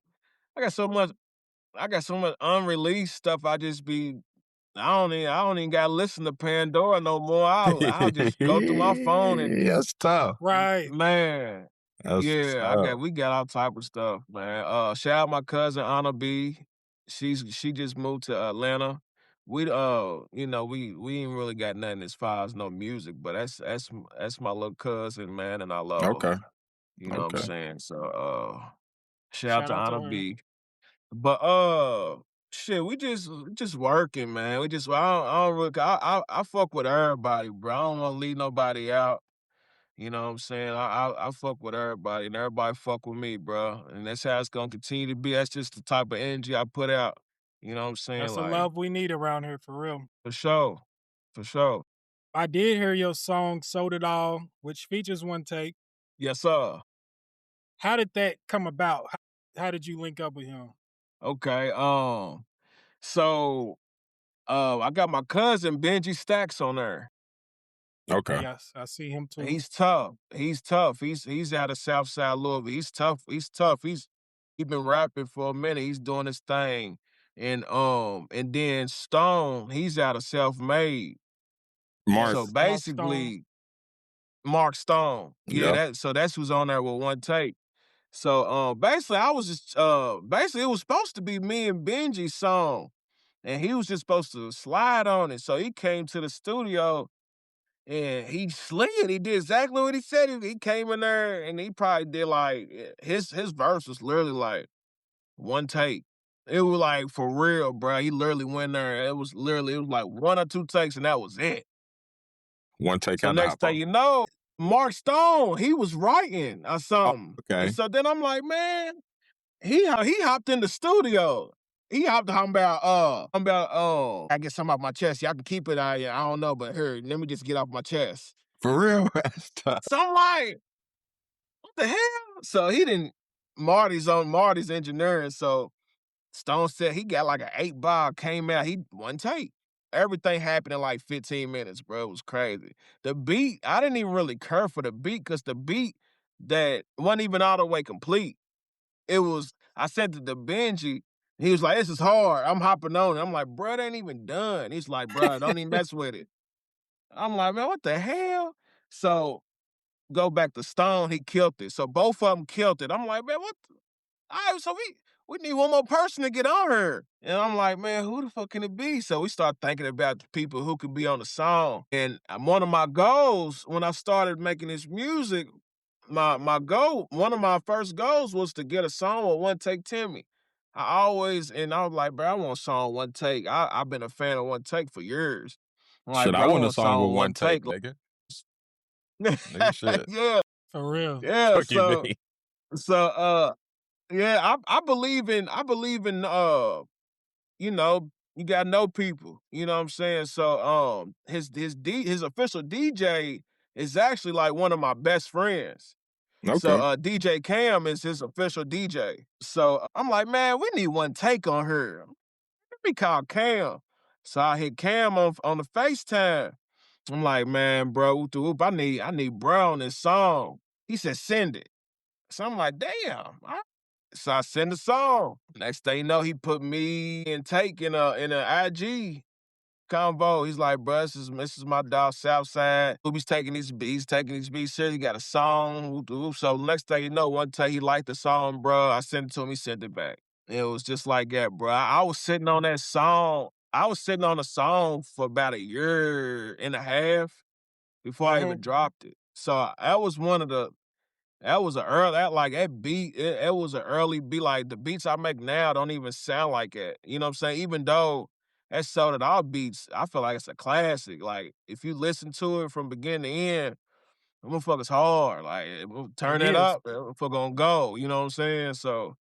I got so much unreleased stuff. I don't even gotta listen to Pandora no more. I'll just go through my phone and That's tough. Right. man. That's Yeah, tough. we got all type of stuff, man. Shout out my cousin Anna B. She just moved to Atlanta. we you know, we ain't really got nothing as far as no music, but that's my little cousin, man, and I love her. Okay. You know what I'm Okay. saying? So shout out Shout to out to Honor her. B. But shit, we just working, man. I don't really I fuck with everybody, bro. I don't wanna leave nobody out. You know what I'm saying? I fuck with everybody and everybody fuck with me, bro. And that's how it's gonna continue to be. That's just the type of energy I put out. You know what I'm saying? That's the Like, love we need around here for real. for sure. For sure. I did hear your song "Sold It All," which features One Take. Yes, sir. How did that come about? How did you link up with him? Okay. So I got my cousin Benji Stacks on there. Okay. Yes, I see him too. He's tough. He's tough. He's out of Southside Louisville. He's tough. He's tough. He's been rapping for a minute. He's doing his thing. And then Stone, he's out of Self-Made. Mark. So Mark Stone. basically, Mark Stone. Yeah, Yeah. that's who's on there with One Take. So basically I was just basically it was supposed to be me and Benji's song. And he was just supposed to slide on it. So he came to the studio and he slid. He did exactly what he said. He came in there and he probably did like his verse was literally like one take. It was like for real, bro. He literally went there. It was like one or two takes and that was it. One take So out the next hop thing you know, Mark Stone, he was writing or something. okay. And so then I'm like, man, he hopped in the studio. He hopped about I get something off my chest. Y'all can keep it out here. I don't know, but here, let me just get off my chest. For real? That's tough. So I'm like, what the hell? So he didn't Marty's engineering. So Stone said he got like an 8-bar, came out, he one take. Everything happened in like 15 minutes, bro. It was crazy. The beat, I didn't even really care for the beat because the beat that wasn't even all the way complete. It was, I sent it to Benji. He was like, this is hard. I'm hopping on it. I'm like, bro, it ain't even done. He's like, bro, don't even mess with it. I'm like, man, what the hell? So go back to Stone, he killed it. So both of them killed it. I'm like, man, what? All right, so we need one more person to get on here. And I'm like, man, who the fuck can it be? So we start thinking about the people who could be on the song. And one of my goals when I started making this music, one of my first goals was to get a song with One Take Timmy. I was like, bro, I want a song One Take. I've been a fan of One Take for years. I'm like, Shit, bro, I want a a song with with one take, nigga. Nigga, shit. Yeah, For real. Fuck you, me. Yeah, I believe in you know, you gotta know people. You know what I'm saying? So his official DJ is actually like one of my best friends. Okay. So DJ Cam is his official DJ. So I'm like, man, we need One Take on her. Let me call Cam. So I hit Cam on the FaceTime. I'm like, man, bro, whoop de whoop, I need bro on this song. He said, send it. So I'm like, damn. All right. So I send the song. Next thing you know, he put me and Take in a IG convo. He's like, bro, this is my dog Southside. He's taking these beats serious. He got a song. Whoop de whoop. So next thing you know, one day he liked the song, bro. I sent it to him. He sent it back. It was just like that, bro. I was sitting on that song. I was sitting on the song for about a year and a half before I even dropped it. So that was that beat, it was an early beat. Like the beats I make now don't even sound like it. You know what I'm saying? Even though that's so that all beats, I feel like it's a classic. Like if you listen to it from beginning to end, the motherfucker's hard. Like turn it up, the motherfucker gonna go. You know what I'm saying? So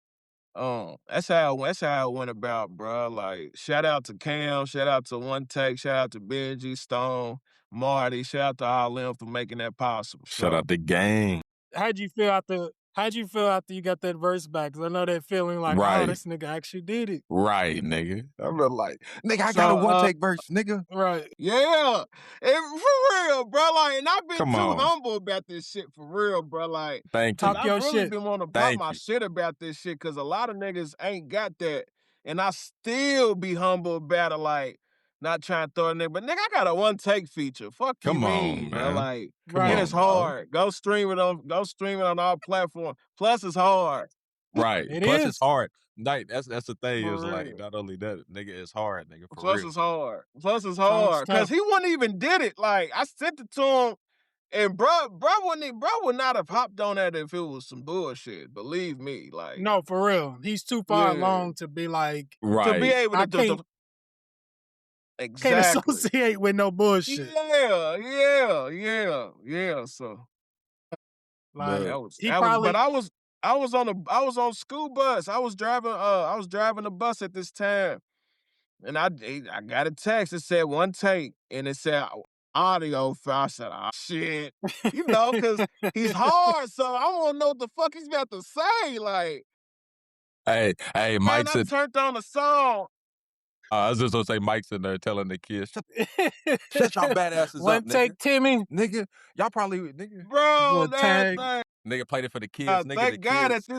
that's how it went about, bro. Like, shout out to Cam, shout out to One Take, shout out to Benji, Stone, Marty, shout out to all them for making that possible. Shout out the gang. How'd you feel after you got that verse back? Because I know that feeling like, Right. oh, this nigga actually did it. Right, nigga. I'm like, nigga, I got a One Take verse, nigga. Right. Yeah, and for real, bro. Like, and I've been Come too on. humble about this shit for real, bro. Like, Thank you. Talk your I've really shit. been wanting to Thank pop my you. shit about this shit because a lot of niggas ain't got that, and I still be humble about it. Like, not trying to throw a nigga, but nigga, I got a One Take feature. Fuck you, Come on, mean, bro. man. Like, Right. it is hard. Go stream it on all platforms. Plus, it's hard. Right. It Plus, is. it's hard. Like that's the thing. For Is like real. not only that, nigga, it's hard, nigga. For Plus real. it's hard. Plus it's Song's hard. Cause tough. he wouldn't even did it. Like I sent it to him, and bro would not have hopped on that if it was some bullshit. Believe me. Like No, for real. He's too far Yeah. along to be like, to be Right. able I to can't exactly. associate with no bullshit. Yeah. So Like But he probably but I was on school bus. I was driving a bus at this time. And I got a text that said one take, and it said audio file. I said, "Oh shit," you know, because he's hard. So I want to know what the fuck he's about to say. Like, hey, man, Mike's I in. turned on the song, I was just gonna say Mike's in there telling the kids, shut y'all badasses one up, take, nigga. Timmy. Nigga, y'all probably nigga. bro. Little tag. Nigga played it for the kids. Nigga, the Thank God kids.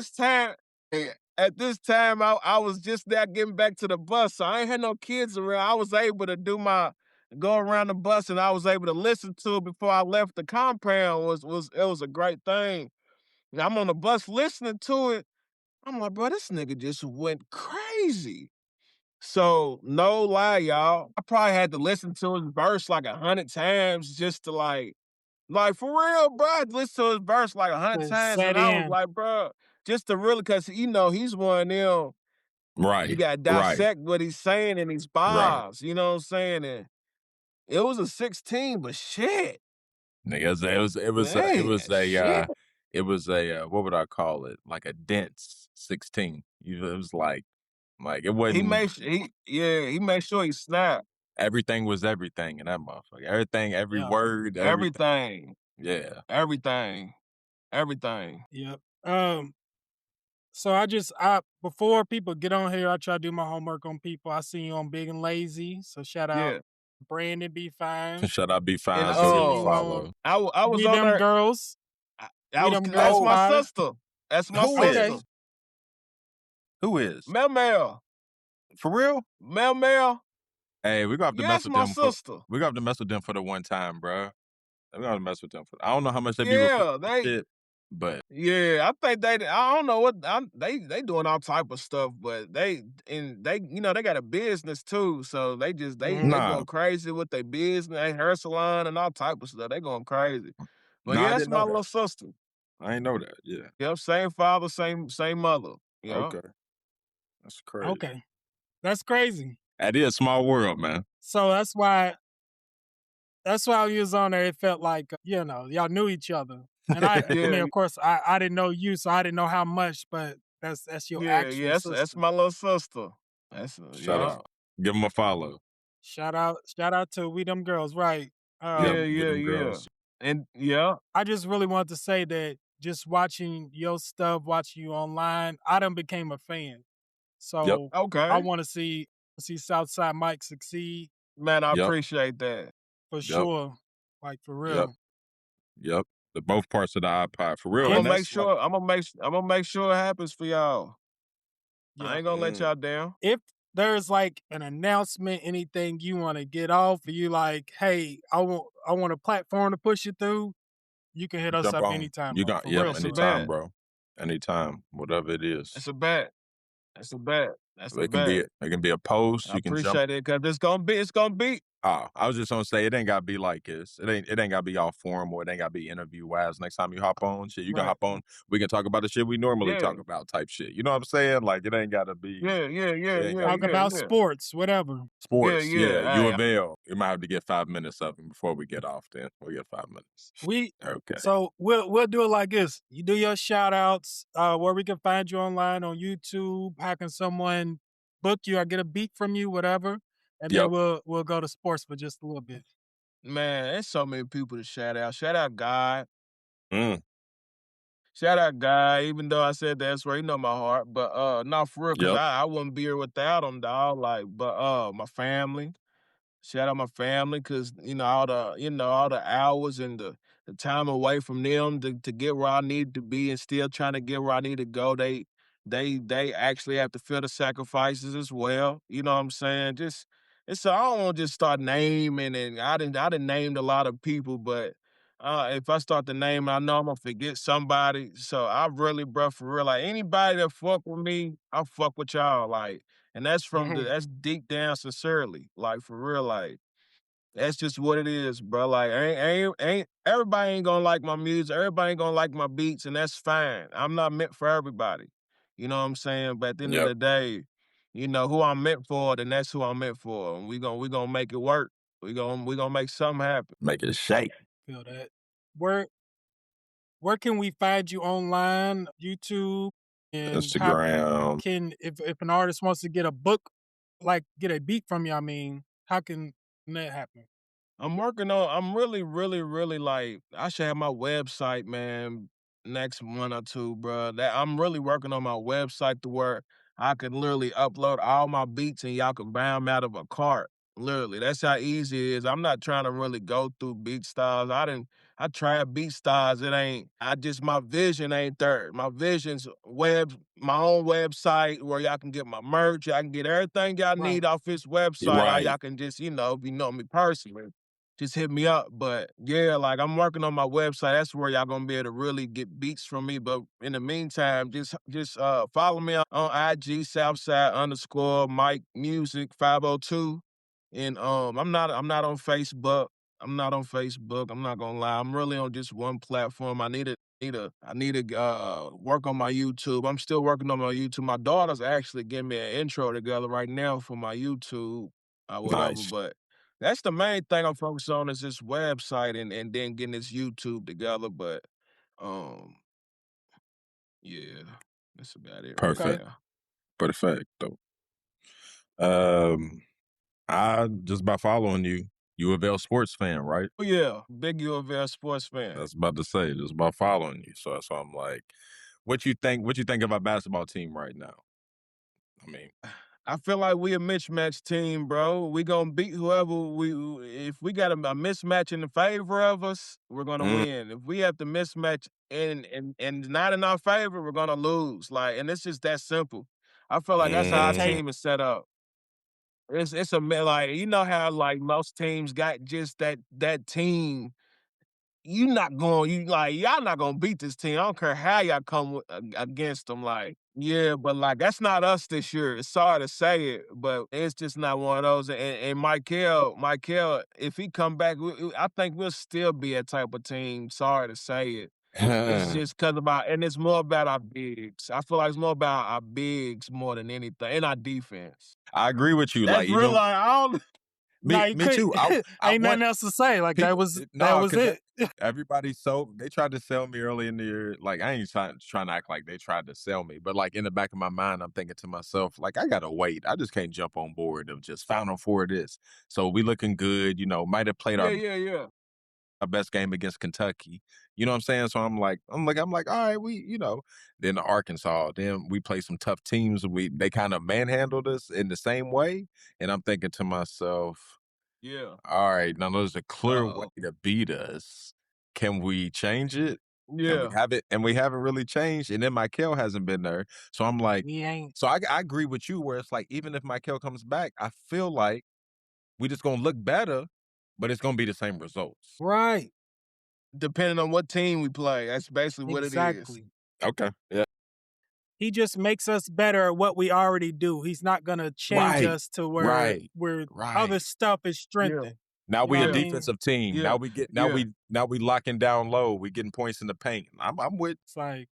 at this time, I was just there getting back to the bus, so I ain't had no kids around. I was able to go around the bus, and I was able to listen to it before I left the compound. It was a great thing. And I'm on the bus listening to it. I'm like, bro, this nigga just went crazy. So no lie, y'all, I probably had to listen to his verse like 100 times just to like for real, bro. I listened to his verse like 100 To times, set and I was in. like, bro, just to really, cause he's one of them. Right. You gotta Right. dissect what he's saying in these bars. You know what I'm saying? And it was a 16, but shit. Nigga, it was a what would I call it? Like a dense 16. It was like it wasn't. He made sure he snapped. Everything was everything in that motherfucker. Everything, every word, Everything. Yeah. Everything. Yep. So before people get on here, I try to do my homework on people. I see you on Big and Lazy, so shout out Yeah. Brandon B Fine. Shout out B Fine. And, So give a um, follow. I was We on Them there. Girls. That's Girls my Pod. sister. That's my Who sister. is? Who is? Mel. For real? Mel. Hey, we're gonna have to mess Yes, with my them. sister. We're gonna have to mess with them for the one time, bro. We're gonna mess with them for. I don't know how much they be Yeah, recording shit, but yeah, I think I don't know what they doing all type of stuff, but they got a business too, so they Nah. going crazy with their business, they hair salon and all type of stuff. They going crazy. But Nah, I yeah, that's didn't know my that. little sister. I ain't know that. Yeah. Yep, same father, same mother. Yeah. Okay. That's crazy. Okay. That's crazy. That is a small world, man. So that's why we was on there. It felt like, y'all knew each other. And I mean, of course, I didn't know you, so I didn't know how much, but that's your actual sister. That's my little sister. That's Shout out. Give them a follow. Shout out to We Them Girls, right? Girls. And I just really wanted to say that just watching your stuff, watching you online, I done became a fan. So okay. I want to see Southside Mike succeed. Man, I appreciate that. For sure. Like for real. Yep. The both parts of the iPod. For real. I'm gonna make sure it happens for y'all. Yeah. I ain't gonna let y'all down. If there's like an announcement, anything you want to get off, or you like, hey, I want a platform to push it through, you can hit us up anytime. You got anytime, bro. Anytime, whatever it is. It's a bet. It can be a post. I appreciate it because it's gonna be. Oh, I was just gonna say it ain't gotta be like this. It ain't gotta be all formal. It ain't gotta be interview wise. Next time you hop on, shit, you can hop on. We can talk about the shit we normally talk about, type shit. You know what I'm saying? Like it ain't gotta be. Talk about sports, whatever. Sports, you avail. You might have to get 5 minutes of it before we get off. Then we'll get 5 minutes. Okay. So we'll do it like this. You do your shout outs, where we can find you online on YouTube. How can someone book you or get a beat from you, whatever. And then we'll go to sports for just a little bit. Man, there's so many people to shout out. Shout out God. Mm. Shout out God, even though I said that's where he know my heart. But not for real, because I wouldn't be here without him, dog. But my family. Shout out my family, because all the hours and the time away from them to get where I need to be and still trying to get where I need to go. They actually have to feel the sacrifices as well. You know what I'm saying? I don't want to just start naming, and I didn't named a lot of people, but if I start to name, I know I'm gonna forget somebody. So I really, bro, for real, like anybody that fuck with me, I fuck with y'all. Like, and that's that's deep down sincerely. Like for real, like that's just what it is, bro. Like ain't everybody ain't gonna like my music, everybody ain't gonna like my beats, and that's fine. I'm not meant for everybody. You know what I'm saying? But at the end of the day, you know who I'm meant for, then that's who I'm meant for. And we gonna make it work. We gonna make something happen. Make it shake. Feel that. Where can we find you online? YouTube and Instagram. if an artist wants to get a book, like get a beat from you, I mean, how can that happen? I'm really, really, really like, I should have my website, man, next month or two, bro. That I'm really working on my website to where I can literally upload all my beats and y'all can buy them out of a cart. Literally, that's how easy it is. I'm not trying to really go through beat styles. I tried beat styles. My vision ain't there. My vision's my own website where y'all can get my merch. Y'all can get everything y'all need off this website. Right. Y'all can just, if you know me personally, just hit me up. But yeah, like I'm working on my website. That's where y'all gonna be able to really get beats from me. But in the meantime, just follow me on IG, Southside _Mike Music 502. And I'm not on Facebook. I'm not on Facebook. I'm not gonna lie. I'm really on just one platform. I need to work on my YouTube. I'm still working on my YouTube. My daughter's actually getting me an intro together right now for my YouTube or whatever. Nice. But that's the main thing I'm focused on is this website and then getting this YouTube together. But yeah, that's about it. Perfect. Right now. Perfecto. I just by following you, U of L sports fan, right? Oh yeah, big U of L sports fan. That's about to say, just by following you. So I'm like, what you think of our basketball team right now? I mean, I feel like we a mismatched team, bro. We gonna beat whoever if we got a mismatch in the favor of us, we're gonna win. If we have the mismatch and not in our favor, we're gonna lose. Like, and it's just that simple. I feel like that's how our team is set up. It's like, you know how like most teams got just that team. Y'all not gonna beat this team. I don't care how y'all come against them. Like, yeah, but like that's not us this year. It's sorry to say it, but it's just not one of those. And Michael, if he come back, I think we'll still be a type of team. Sorry to say it. It's just and it's more about our bigs. I feel like it's more about our bigs more than anything, and our defense. I agree with you. That's like, real. Like, I don't. Me too. Ain't nothing else to say. Like that was it. Everybody they tried to sell me early in the year. Like I ain't trying to act like they tried to sell me, but like in the back of my mind, I'm thinking to myself, like I gotta wait. I just can't jump on board of just Final Four this. So we looking good. You know, might have played our best game against Kentucky. You know what I'm saying? So I'm like, all right, then Arkansas, then we play some tough teams. They kind of manhandled us in the same way. And I'm thinking to myself, all right, now there's a clear way to beat us. Can we change it? Yeah. And we haven't really changed. And then Michael hasn't been there. So I'm like, We ain't. So I agree with you where it's like, even if Michael comes back, I feel like we just going to look better, but it's going to be the same results. Right. Depending on what team we play. That's basically what it is. Okay. Yeah. He just makes us better at what we already do. He's not going to change us to where other stuff is strengthened. Yeah. Now we a defensive team. Yeah. Now we locking down low. We getting points in the paint. I'm with. It's like,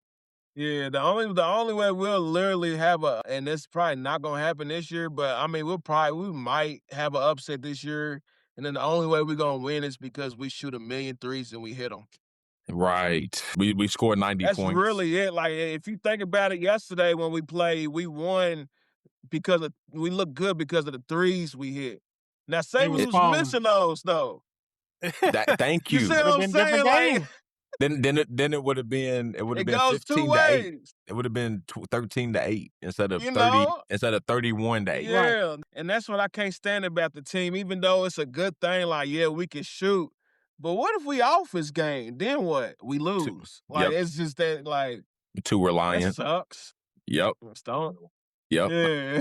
yeah, the only way we'll literally have and it's probably not gonna happen this year, but I mean we might have an upset this year, and then the only way we're gonna win is because we shoot 1,000,000 threes and we hit them. Right. We scored 90 That's points. That's really it. Like if you think about it, yesterday when we played, we won because we looked good because of the threes we hit. Now say we was missing those though. Thank you. You see what I'm saying? Like, then it would have been 15-8. It would have been 13-8 instead of 31-8. Yeah, and that's what I can't stand about the team. Even though it's a good thing, like we can shoot, but what if we off this game? Then what? We lose. It's just that too reliant. That sucks. Yep. Yep.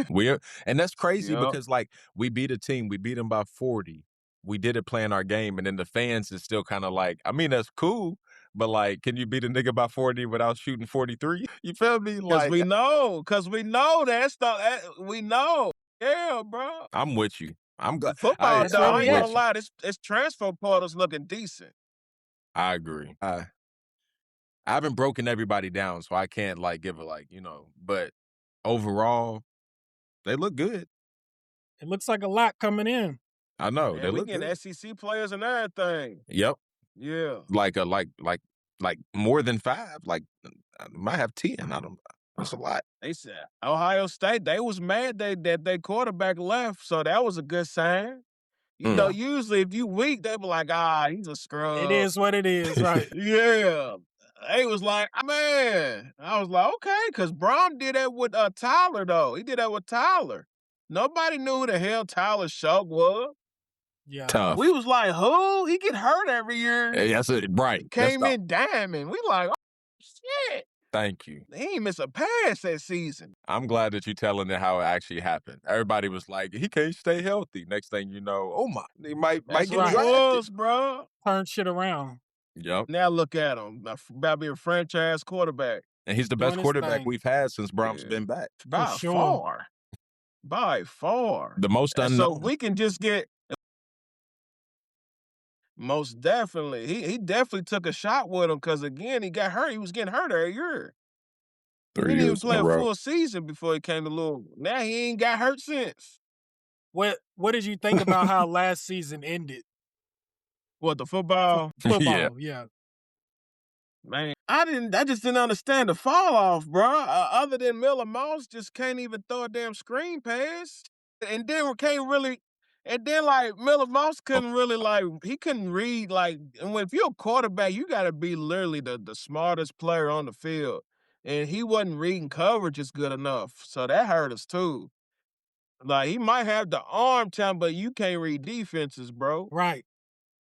Yeah. And that's crazy because we beat a team. We beat them by 40. we did it playing our game, and then the fans is still kind of like, I mean, that's cool, but like, can you beat a nigga by 40 without shooting 43? You feel me? Because Like, we know we know. Yeah, bro. I'm with you. I'm glad. Football, That's where I we ain't at. gonna lie, this transfer portal's looking decent. I agree. I haven't broken everybody down, so I can't like give a but overall, they look good. It looks like a lot coming in. I know. Man, They we look getting good. SEC players and everything. Yep. Yeah. Like more than 5. Like I might have 10. I don't. That's a lot. They said Ohio State, they was mad that their quarterback left, so that was a good sign. You know, usually if you weak, they be like, he's a scrub. It is what it is, right? Yeah. They was like, man. I was like, okay, because Brom did that with Tyler, though. He did that with Tyler. Nobody knew who the hell Tyler Shough was. Yeah. Tough. We was like, who? He get hurt every year. Hey, that's it. Right. Came in diamond. We like, shit. Thank you. He ain't miss a pass that season. I'm glad that you're telling it how it actually happened. Everybody was like, he can't stay healthy. Next thing you know, oh my, he might That's get what it drafted. was, bro. Turn shit around. Yep. Now look at him. About to be a franchise quarterback. And he's the Doing best his quarterback thing. we've had since Brom's Yeah. been back. By sure. far. By far. The most So unknown. we can just get... Most definitely. He definitely took a shot with him because, again, he got hurt. He was getting hurt every year. He 3 didn't even years play in a a row. full season before he came to Louisville. Now he ain't got hurt since. What did you think about how last season ended? What, the football? Football, yeah. Man, I just didn't understand the fall off, bro. Other than Miller Mouse just can't even throw a damn screen pass. And then like Miller Mouse couldn't really he couldn't read and if you're a quarterback, you gotta be literally the smartest player on the field. And he wasn't reading coverages good enough. So that hurt us too. Like he might have the arm talent, but you can't read defenses, bro. Right.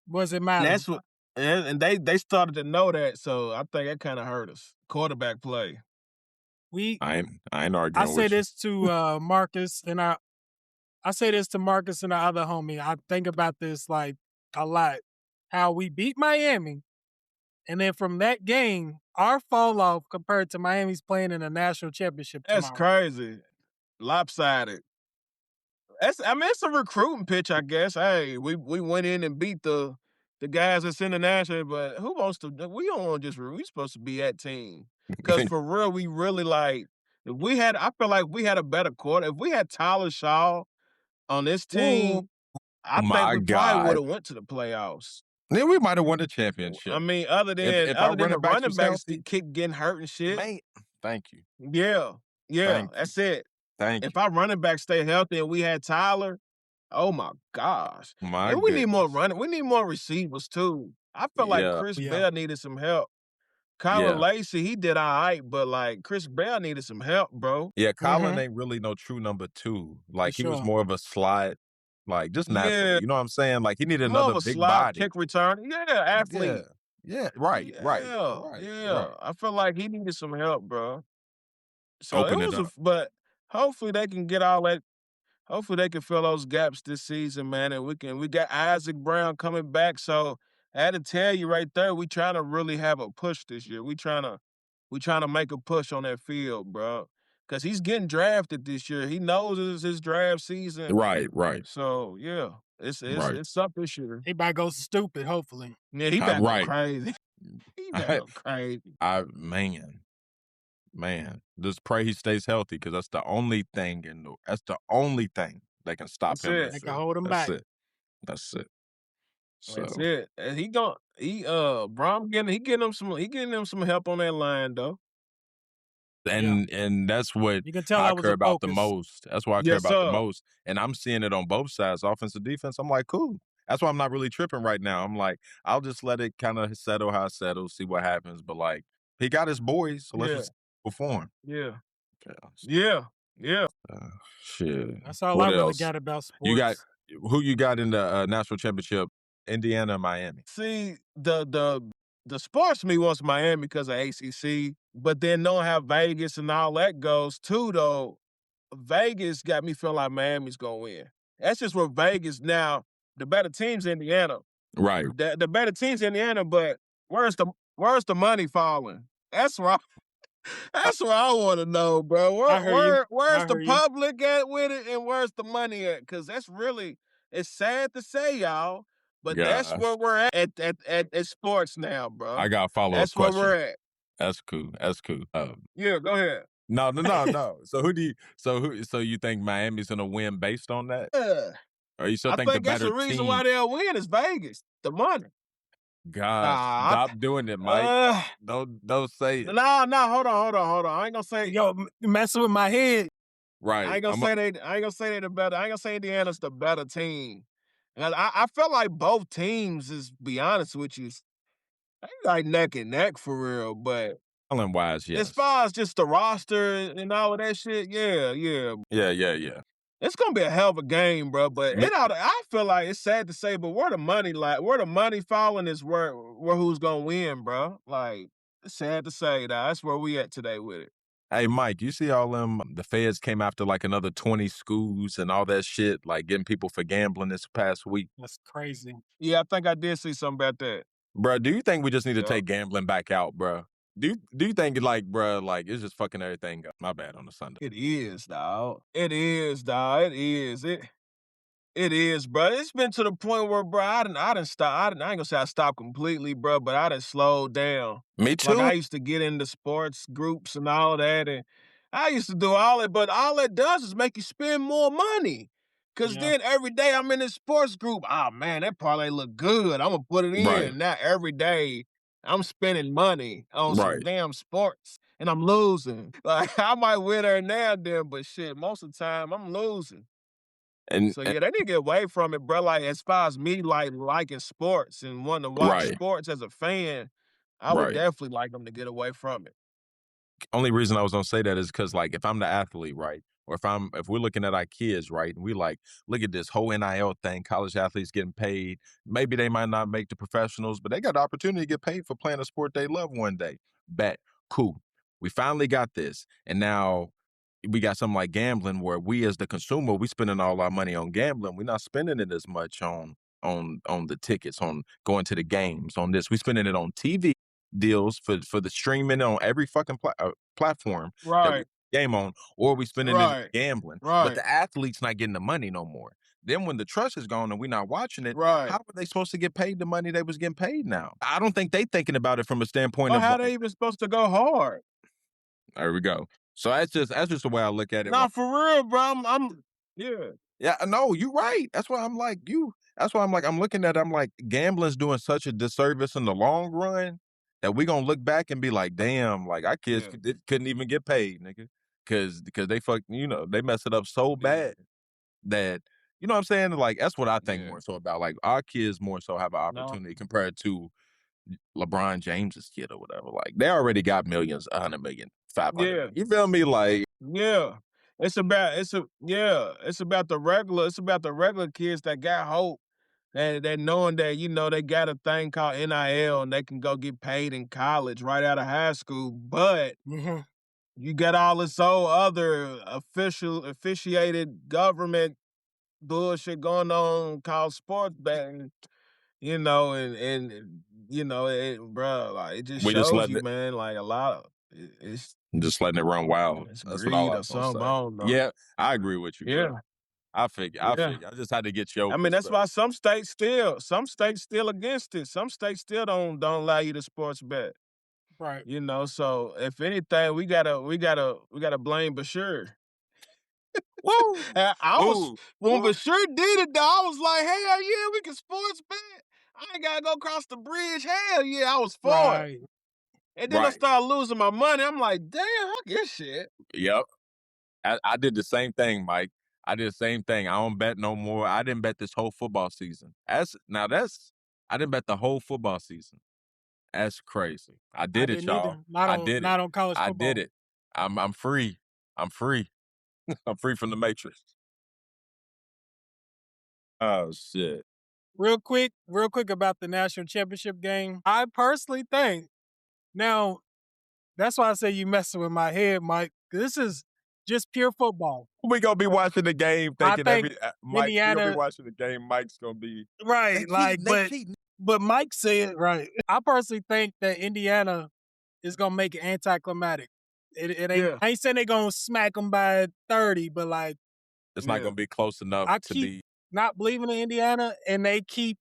Was it matter? That's what and they started to know that, so I think that kind of hurt us. Quarterback play. I ain't arguing I with say you. this to Marcus and I say this to Marcus and the other homie. I think about this like a lot. How we beat Miami, and then from that game, our fall off compared to Miami's playing in a national championship That's tomorrow. crazy. Lopsided. It's a recruiting pitch, I guess. Hey, we went in and beat the guys that's in the national, but who wants to? We don't want to we supposed to be that team. Because for real, we really I feel like we had a better quarter. If we had Tyler Shough on this team, I think we probably would have went to the playoffs. Then we might have won the championship. I mean, other than the running backs keep getting hurt and shit. Man, thank you. Yeah, Thank that's it. Thank you. If our running backs stay healthy and we had Tyler, oh my gosh. My And we need more goodness. running. We need more receivers too. I feel like Yeah. Chris Yeah. Bell needed some help. Kyler Yeah. Lacey, he did all right, but like Chris Bell needed some help, bro. Yeah, Colin Mhm. ain't really no true number 2. Like For he was sure. more of a slot, like just naturally. Yeah. You know what I'm saying? Like he needed More another of a big slot body. kick return. Yeah, athlete. Yeah. Right. Yeah. I feel like he needed some help, bro. So Open it it was up. but hopefully they can get all that. Hopefully they can fill those gaps this season, man. And we got Isaac Brown coming back. So I had to tell you right there, we trying to really have a push this year. We trying to make a push on that field, bro. Cause he's getting drafted this year. He knows it's his draft season. Right. So yeah, it's Right. up this year. He about to go stupid, hopefully. Yeah, he back Right. go crazy. He back go crazy. Man, just pray he stays healthy because that's the only thing that's the only thing that can stop That's him. it. this They can year. hold him That's back. it. That's it. So That's it. And Brom getting him some help on that line though. and that's what You can tell I that was care a about the focus. most. That's what I care Yes, about the sir. most. And I'm seeing it on both sides, offensive, defense. I'm like, cool. That's why I'm not really tripping right now. I'm like, I'll just let it kind of settle how it settles, see what happens. But like, he got his boys, so let's Yeah. just perform. Yeah. Yeah. Yeah. Shit. That's all What I really else? got about sports. You got who you got in the national championship? Indiana, or Miami. See, the sports me wants Miami because of ACC, but then knowing how Vegas and all that goes too, though, Vegas got me feeling like Miami's gonna win. That's just where Vegas now. the better team's Indiana. Right. The better team's Indiana, but where's the money falling? That's what I want to know, bro. I hear you. Where's the hear you. public at with it, and where's the money at? Because that's really, it's sad to say, y'all, but that's Gosh. where we're at sports now, bro. I got a follow-up That's where question. we're at. That's cool. That's cool. Yeah, go ahead. No. So you think Miami's gonna win based on that? Yeah. Or you still I think the think that's better the reason team? why they'll win is Vegas, the money. Gosh, stop doing it, Mike. Don't say it. No, hold on. I ain't gonna say Yo, messing with my head. Right. I ain't gonna say they the better. I ain't gonna say Indiana's the better team. And I feel like both teams, is be honest with you, they like neck and neck for real. But Talent-wise, yes. as far as just the roster and all of that shit, yeah. Yeah. It's gonna be a hell of a game, bro. But I feel like it's sad to say, but where the money falling is where who's gonna win, bro. Like, it's sad to say, that's where we at today with it. Hey, Mike, you see all the feds came after like another 20 schools and all that shit, like getting people for gambling this past week. That's crazy. Yeah, I think I did see something about that. Bro, do you think we just need to take gambling back out, bro? Do you think like, bro, like it's just fucking everything up? My bad on the Sunday. It is, dog. It is, bro. It's been to the point where, bro, I didn't stop. I ain't gonna say I stopped completely, bro, but I done slowed down. Me too. Like, I used to get into sports groups and all that, and I used to do all it, but all it does is make you spend more money. Cause then every day I'm in this sports group, oh man, that parlay look good. I'm gonna put it in. Right. Now every day I'm spending money on some damn sports, and I'm losing. Like, I might win every now and then, but shit, most of the time I'm losing. And So yeah, they need to get away from it, bro. Like, as far as me liking sports and wanting to watch sports as a fan, I would definitely like them to get away from it. Only reason I was gonna say that is because, like, if I'm the athlete, right, or if we're looking at our kids, right, and we like, look at this whole NIL thing, college athletes getting paid. Maybe they might not make the professionals, but they got the opportunity to get paid for playing a sport they love one day. Bet. Cool. We finally got this, and now we got something like gambling, where we as the consumer, we spending all our money on gambling. We're not spending it as much on the tickets, on going to the games, on this. We spending it on TV deals for the streaming on every fucking platform that we game on, or we spending it on gambling. But the athlete's not getting the money no more. Then when the trust is gone and we're not watching it, how are they supposed to get paid the money they was getting paid now? I don't think they thinking about it from a standpoint of how like, they even supposed to go hard. There we go. So that's just the way I look at it. Nah, for real, bro. Yeah, no, you're right. That's why I'm like, I'm looking at it, I'm like, gambling's doing such a disservice in the long run that we gonna look back and be like, damn, like our kids couldn't even get paid, nigga. Cause they they mess it up so bad that, you know what I'm saying? Like, that's what I think more so about. Like, our kids more so have an opportunity compared to LeBron James's kid or whatever. Like, they already got millions, 100 million, 500 million. You feel me? Like, it's about the regular kids that got hope. That knowing that, they got a thing called NIL and they can go get paid in college right out of high school. But you got all this old other officiated government bullshit going on called sports betting, and bro, like, it just shows you, man, like, a lot of it's just letting it run wild. It's That's greed what I or was gonna something. say. I don't know. Yeah, I agree with you. Yeah. Bro. I figure. I just had to get your I mean, that's why some states still against it. Some states still don't allow you to sports bet. Right. So if anything, we gotta blame Bashir. Woo! When Bashir did it, though, I was like, hell yeah, we can sports bet. I ain't gotta go across the bridge. Hell yeah, I was for it. And then I started losing my money. I'm like, damn, I get shit. Yep. I did the same thing, Mike. I did the same thing. I don't bet no more. I didn't bet this whole football season. I didn't bet the whole football season. That's crazy. I did it, y'all. Not on college football. I did it. I'm free. I'm free. I'm free from the matrix. Oh shit. Real quick about the national championship game. I personally think, now, that's why I say you messing with my head, Mike. This is just pure football. We gonna be watching the game I thinking think Mike. We gonna Indiana, be watching the game. Mike's gonna be right, but Mike said right. I personally think that Indiana is gonna make it anticlimactic. It ain't. Yeah. I ain't saying they're gonna smack them by 30, but like it's not gonna be close enough I to keep be. not believing in Indiana, and they keep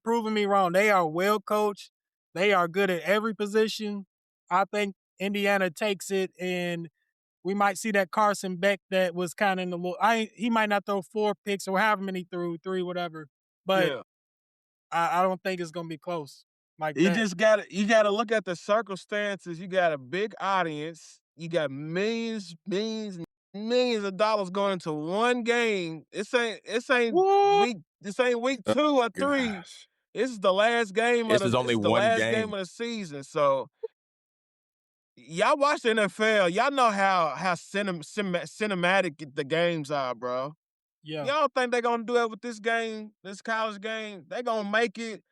proving me wrong. They are well coached. They are good at every position. I think Indiana takes it, and we might see that Carson Beck that was kind of in the little. He might not throw 4 picks or however many threw, 3, whatever. But I don't think it's gonna be close. Like you that. just gotta look at the circumstances. You got a big audience. You got millions of dollars going into one game. This ain't week 2 or 3. Gosh. This is the last game This of is only the one last game. game of the season. So y'all watch the NFL. Y'all know how cinematic the games are, bro. Yeah. Y'all don't think they're gonna do it with this game, this college game? They're gonna make it.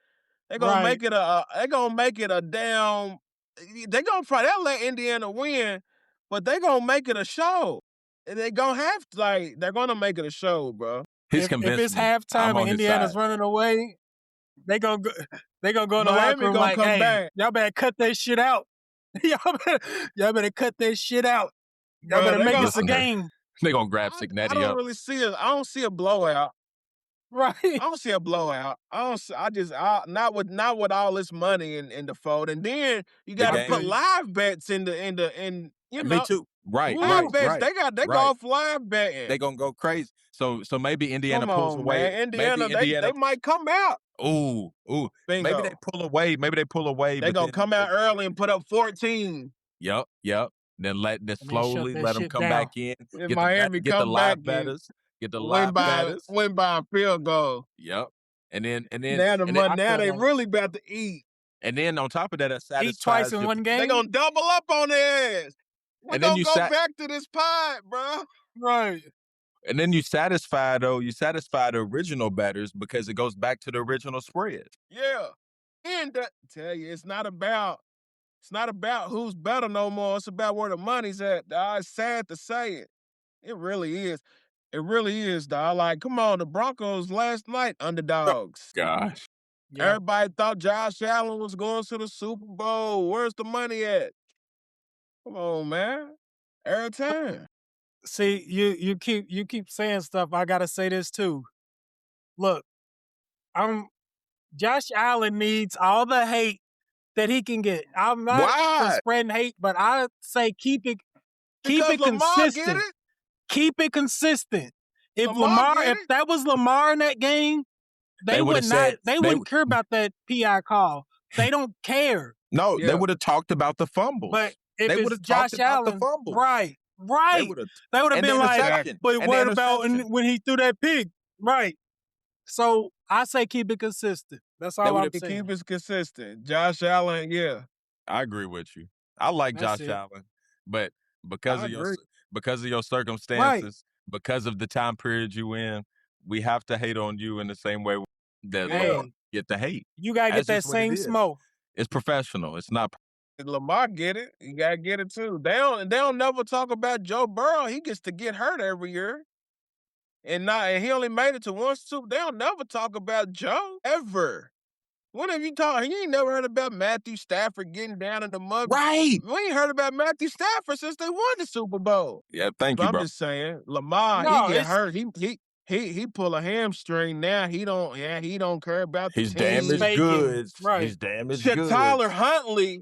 They're gonna Right. make it a damn. They'll let Indiana win, but they're gonna make it a show. And they're gonna have to they're gonna make it a show, bro. If it's halftime and Indiana's running away, they gonna go in the locker room like, hey, back. y'all better cut that shit out. y'all better cut that shit out. Y'all better make this a game. They gonna grab Signetti I don't up. really see it. I don't see a blowout. Right. I don't see a blowout. Not with all this money in the fold. And then you got to put live bets in you know. Me too. Right. Live bets. Right. They go off live betting. They gonna go crazy. So maybe Indiana pulls away. Man. Indiana, they might come out. Ooh. Bingo. Maybe they pull away. They gonna come out early and put up 14. Yep. Then slowly let them come back in. Miami get the live betters. Get the live betters. Win by a field goal. Yep. And then now they really about to eat. And then on top of that, eat twice in one game. They gonna double up on their ass. We're gonna go back to this pod, bro. Right. And then you satisfy the original bettors because it goes back to the original spread. Yeah. And tell you, it's not about who's better no more. It's about where the money's at. It's sad to say it. It really is. It really is, dog. Like, come on, the Broncos last night underdogs. Gosh. Yeah. Everybody thought Josh Allen was going to the Super Bowl. Where's the money at? Come on, man. Every time. See, you keep saying stuff. I gotta say this too. Look, Josh Allen needs all the hate that he can get. I'm not for spreading hate, but I say keep it consistent. Keep it consistent. If that was Lamar in that game, they wouldn't care about that PI call. They don't care. No, they would have talked about the fumbles. But if it's Josh Allen, right. They would have been like, but what about when he threw that pick? Right. So I say keep it consistent. That's all I'm saying. Keep it consistent. Josh Allen, yeah. I agree with you. I like Josh Allen, but because of your circumstances, because of the time period you in, we have to hate on you in the same way that get the hate. You gotta get that same smoke. It's professional. It's not. Lamar get it. You gotta get it too. They don't never talk about Joe Burrow. He gets to get hurt every year. And he only made it to one Super. They don't never talk about Joe ever. What have you talked? You ain't never heard about Matthew Stafford getting down in the mud. Right. We ain't heard about Matthew Stafford since they won the Super Bowl. Yeah, thank you, bro. I'm just saying, Lamar, he get hurt. He pull a hamstring now. He don't care about the He's team. damaged goods. Right. He's damaged goods.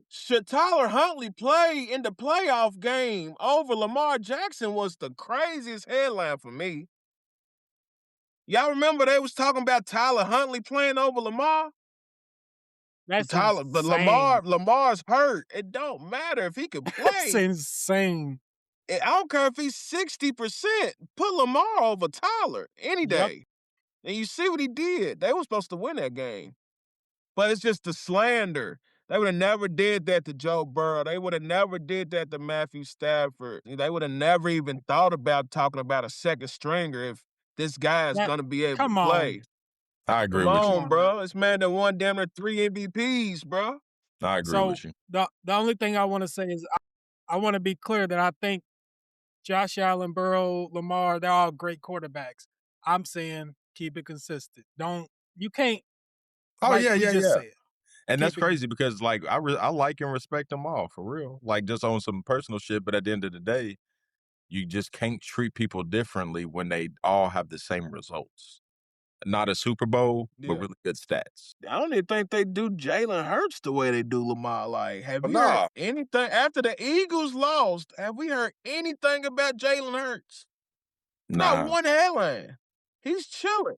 Should Tyler Huntley play in the playoff game over Lamar Jackson was the craziest headline for me. Y'all remember they was talking about Tyler Huntley playing over Lamar? That's but Lamar's hurt. It don't matter if he can play. That's insane. I don't care if he's 60%. Put Lamar over Tyler any day. And you see what he did. They were supposed to win that game. But it's just the slander. They would have never did that to Joe Burrow. They would have never did that to Matthew Stafford. They would have never even thought about talking about a second stringer if this guy is going to be able to play. I agree with you. Come on, bro. This man that won damn near 3 MVPs, bro. I agree with you. The only thing I want to say is I want to be clear that I think Josh Allen, Burrow, Lamar, they're all great quarterbacks. I'm saying keep it consistent. You can't, Oh, like yeah, we yeah, just yeah. said. And that's Keep it- crazy because, like, I like and respect them all, for real. Like, just on some personal shit, but at the end of the day, you just can't treat people differently when they all have the same results. Not a Super Bowl, but Yeah. really good stats. I don't even think they do Jalen Hurts the way they do Lamar. Like, have But you heard nah. anything after the Eagles lost? Have we heard anything about Jalen Hurts? Not Nah. one headline. He's chilling.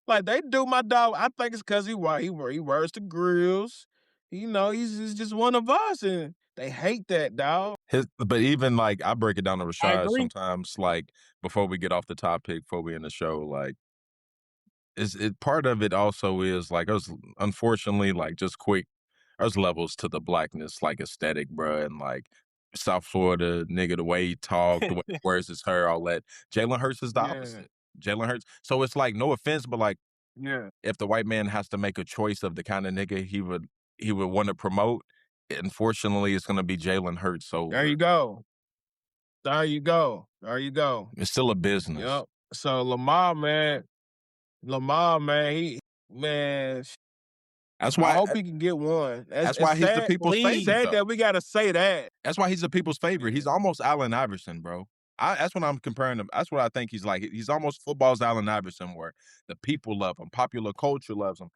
Like, they do my dog. I think it's because he wears the grills. You know, he's just one of us, and they hate that, dog. But even, like, I break it down to I Rashad agree. sometimes, like, before we get off the topic, before we end the show, like, part of it also is, like, unfortunately, like, just quick, there's levels to the blackness, like, aesthetic, bruh, and, like, South Florida, nigga, the way he talk, the way he wears his hair, all that. Jalen Hurts is the opposite. Jalen Hurts. So it's like, no offense, but, like, if the white man has to make a choice of the kind of nigga he would want to promote, unfortunately, it's going to be Jalen Hurts over. There you go. There you go. There you go. It's still a business. Yep. So Lamar, man, That's why I hope he can get one. That's why he's the people's favorite. Sad though. that we got to say that. That's why he's the people's favorite. He's almost Allen Iverson, bro. That's what I'm comparing him. That's what I think he's like. He's almost football's Allen Iverson, where the people love him, popular culture loves him.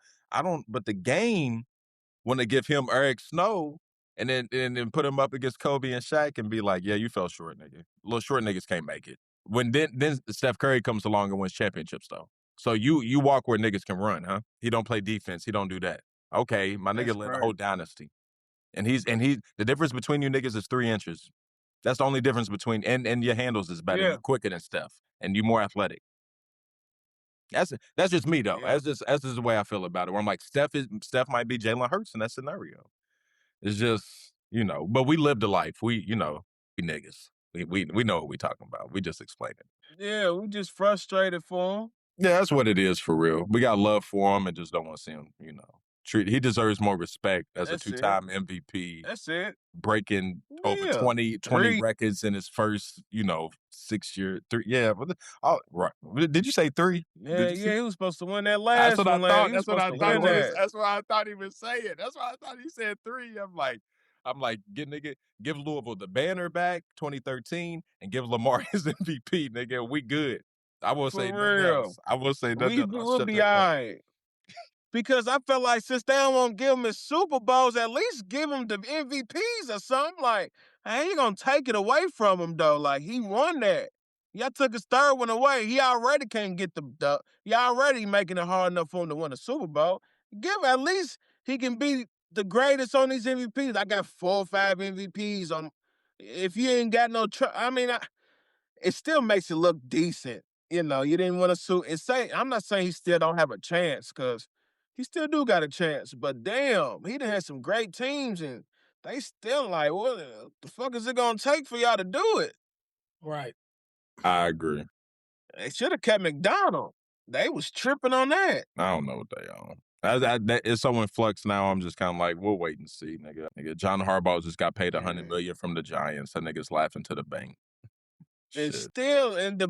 But the game want to give him Eric Snow and then put him up against Kobe and Shaq and be like, yeah, you fell short, nigga. Little short niggas can't make it. When then Steph Curry comes along and wins championships, though. So you walk where niggas can run, huh? He don't play defense. He don't do that. Okay, my nigga led a whole dynasty. And the difference between you niggas is 3 inches. That's the only difference between, and your handles is better. Yeah. You're quicker than Steph, and you're more athletic. That's just me though. Yeah. That's just the way I feel about it. Where I'm like, Steph might be Jalen Hurts in that scenario. It's just, but we lived a life. We niggas. We know what we talking about. We just explain it. Yeah, we just frustrated for him. Yeah, that's what it is for real. We got love for him and just don't want to see him, he deserves more respect as That's a 2-time MVP. That's it. Breaking over Yeah. 20 records in his first, 6 year, 3. Yeah. Right. Did you say 3? Yeah, he was supposed to win that last one. That's what I thought he was saying. That's why I thought he said 3. I'm like, give Louisville the banner back, 2013, and give Lamar his MVP, nigga. We good. I will say nothing else. I will say nothing else. We'll be all right. Because I felt like since they don't want to give him his Super Bowls, at least give him the MVPs or something. Like, I ain't going to take it away from him, though. Like, he won that. Y'all took his third one away. He already can't get the y'all already making it hard enough for him to win a Super Bowl. Give him, at least he can be the greatest on these MVPs. I got 4 or 5 MVPs on. If you ain't got no it still makes it look decent. You didn't want to I'm not saying he still don't have a chance, because he still do got a chance, but damn, he done had some great teams, and they still like, what the fuck is it gonna take for y'all to do it? Right. I agree. They should have kept McDonald. They was tripping on that. I don't know what they on. It's so in flux now. I'm just kind of like, we'll wait and see, nigga. John Harbaugh just got paid $100 million from the Giants. That nigga's laughing to the bank. And still, and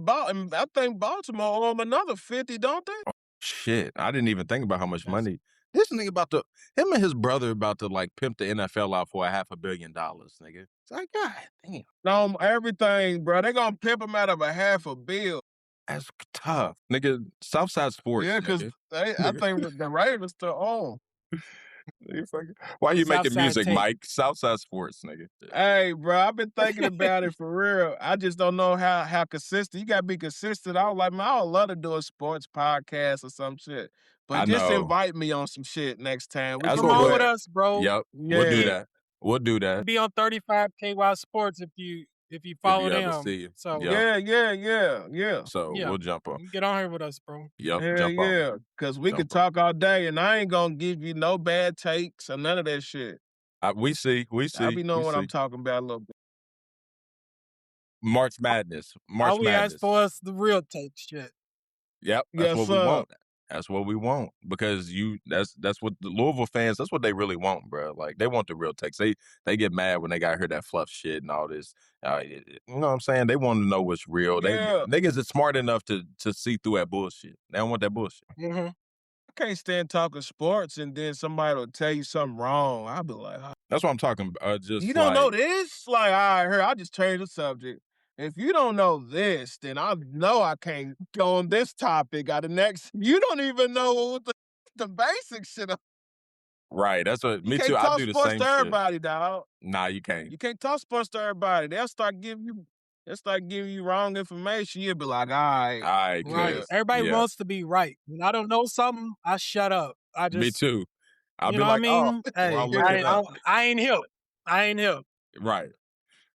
I think Baltimore owe him another 50, don't they? Oh, shit, I didn't even think about how much money. This nigga him and his brother about to like pimp the NFL out for $500 million, nigga. It's like, God damn. No, everything, bro. They gonna pimp him out of $500 million. That's tough, nigga. Southside Sports. Yeah, because I think the Ravens still own. Why you making Southside music, tape. Mike? Southside Sports, nigga. Hey, bro, I've been thinking about it for real. I just don't know how consistent. You got to be consistent. I was like, man, I would love to do a sports podcast or some shit. But just invite me on some shit next time. Come on with us, bro. Yep, Yeah. we'll do that. We'll do that. Be on 35 KY Sports if you follow ever them. see you. So Yep. Yeah. So Yeah. we'll jump on. you get on here with us, bro. Yep, Hell jump on. yeah. Because we could Jump talk all day, and I ain't going to give you no bad takes or none of that shit. We see. I be knowing we what see. I'm talking about a little bit. March Madness. All we Madness. ask for is the real take shit. Yep, that's Yes, what we sir. want. That's what we want, because that's what the Louisville fans, that's what they really want, bro. Like, they want the real text. They get mad when they got heard that fluff shit and all this. You know what I'm saying? They want to know what's real. Yeah. Niggas is smart enough to see through that bullshit. They don't want that bullshit. Mm-hmm. I can't stand talking sports and then somebody will tell you something wrong. I'll be like, That's what I'm talking about. Just you don't know like, this? Like, all right, here, I'll just change the subject. If you don't know this, then I know I can't go on this topic or the next. You don't even know what the basic shit. right. That's what You me can't too. I talk do the sports same to shit. everybody, dog. Nah, you can't. You can't talk sports to everybody. They'll start giving you wrong information. You'll be like, all right. Right. Right. Everybody wants to be right. When I don't know something, I shut up. I just Me too. I'll you be know like, what I mean? oh, Hey, I'll look it up. I ain't hip. I ain't hip. Right.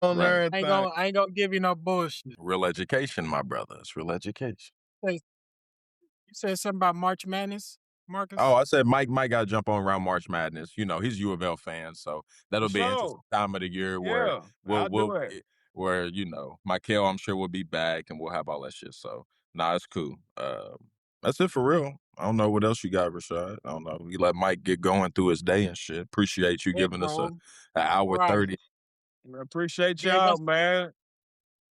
On Right. everything. I ain't gonna give you no bullshit. Real education, my brother. It's real education. Hey, you said something about March Madness, Marcus? Oh, I said Mike got to jump on around March Madness. You know, he's U of L fan, so that'll be an interesting time of the year where where, you know, Michael, I'm sure, will be back and we'll have all that shit. So, nah, it's cool. That's it for real. I don't know what else you got, Rashad. I don't know. You let Mike get going through his day and shit. Appreciate you giving us an hour 30. I appreciate y'all, man.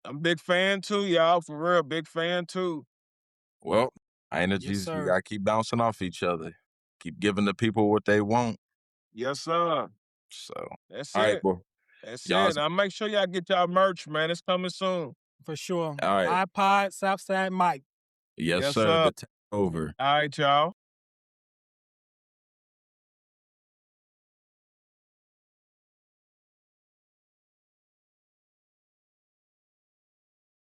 I'm a big fan too, y'all. For real, big fan too. Well, energies, we got to keep bouncing off each other. Keep giving the people what they want. Yes, sir. So, that's all it. Right, bro. That's Y'all, it. Now make sure y'all get y'all merch, man. It's coming soon. For sure. All right. OddPod, Southside Mike. Yes, sir. The over. All right, y'all.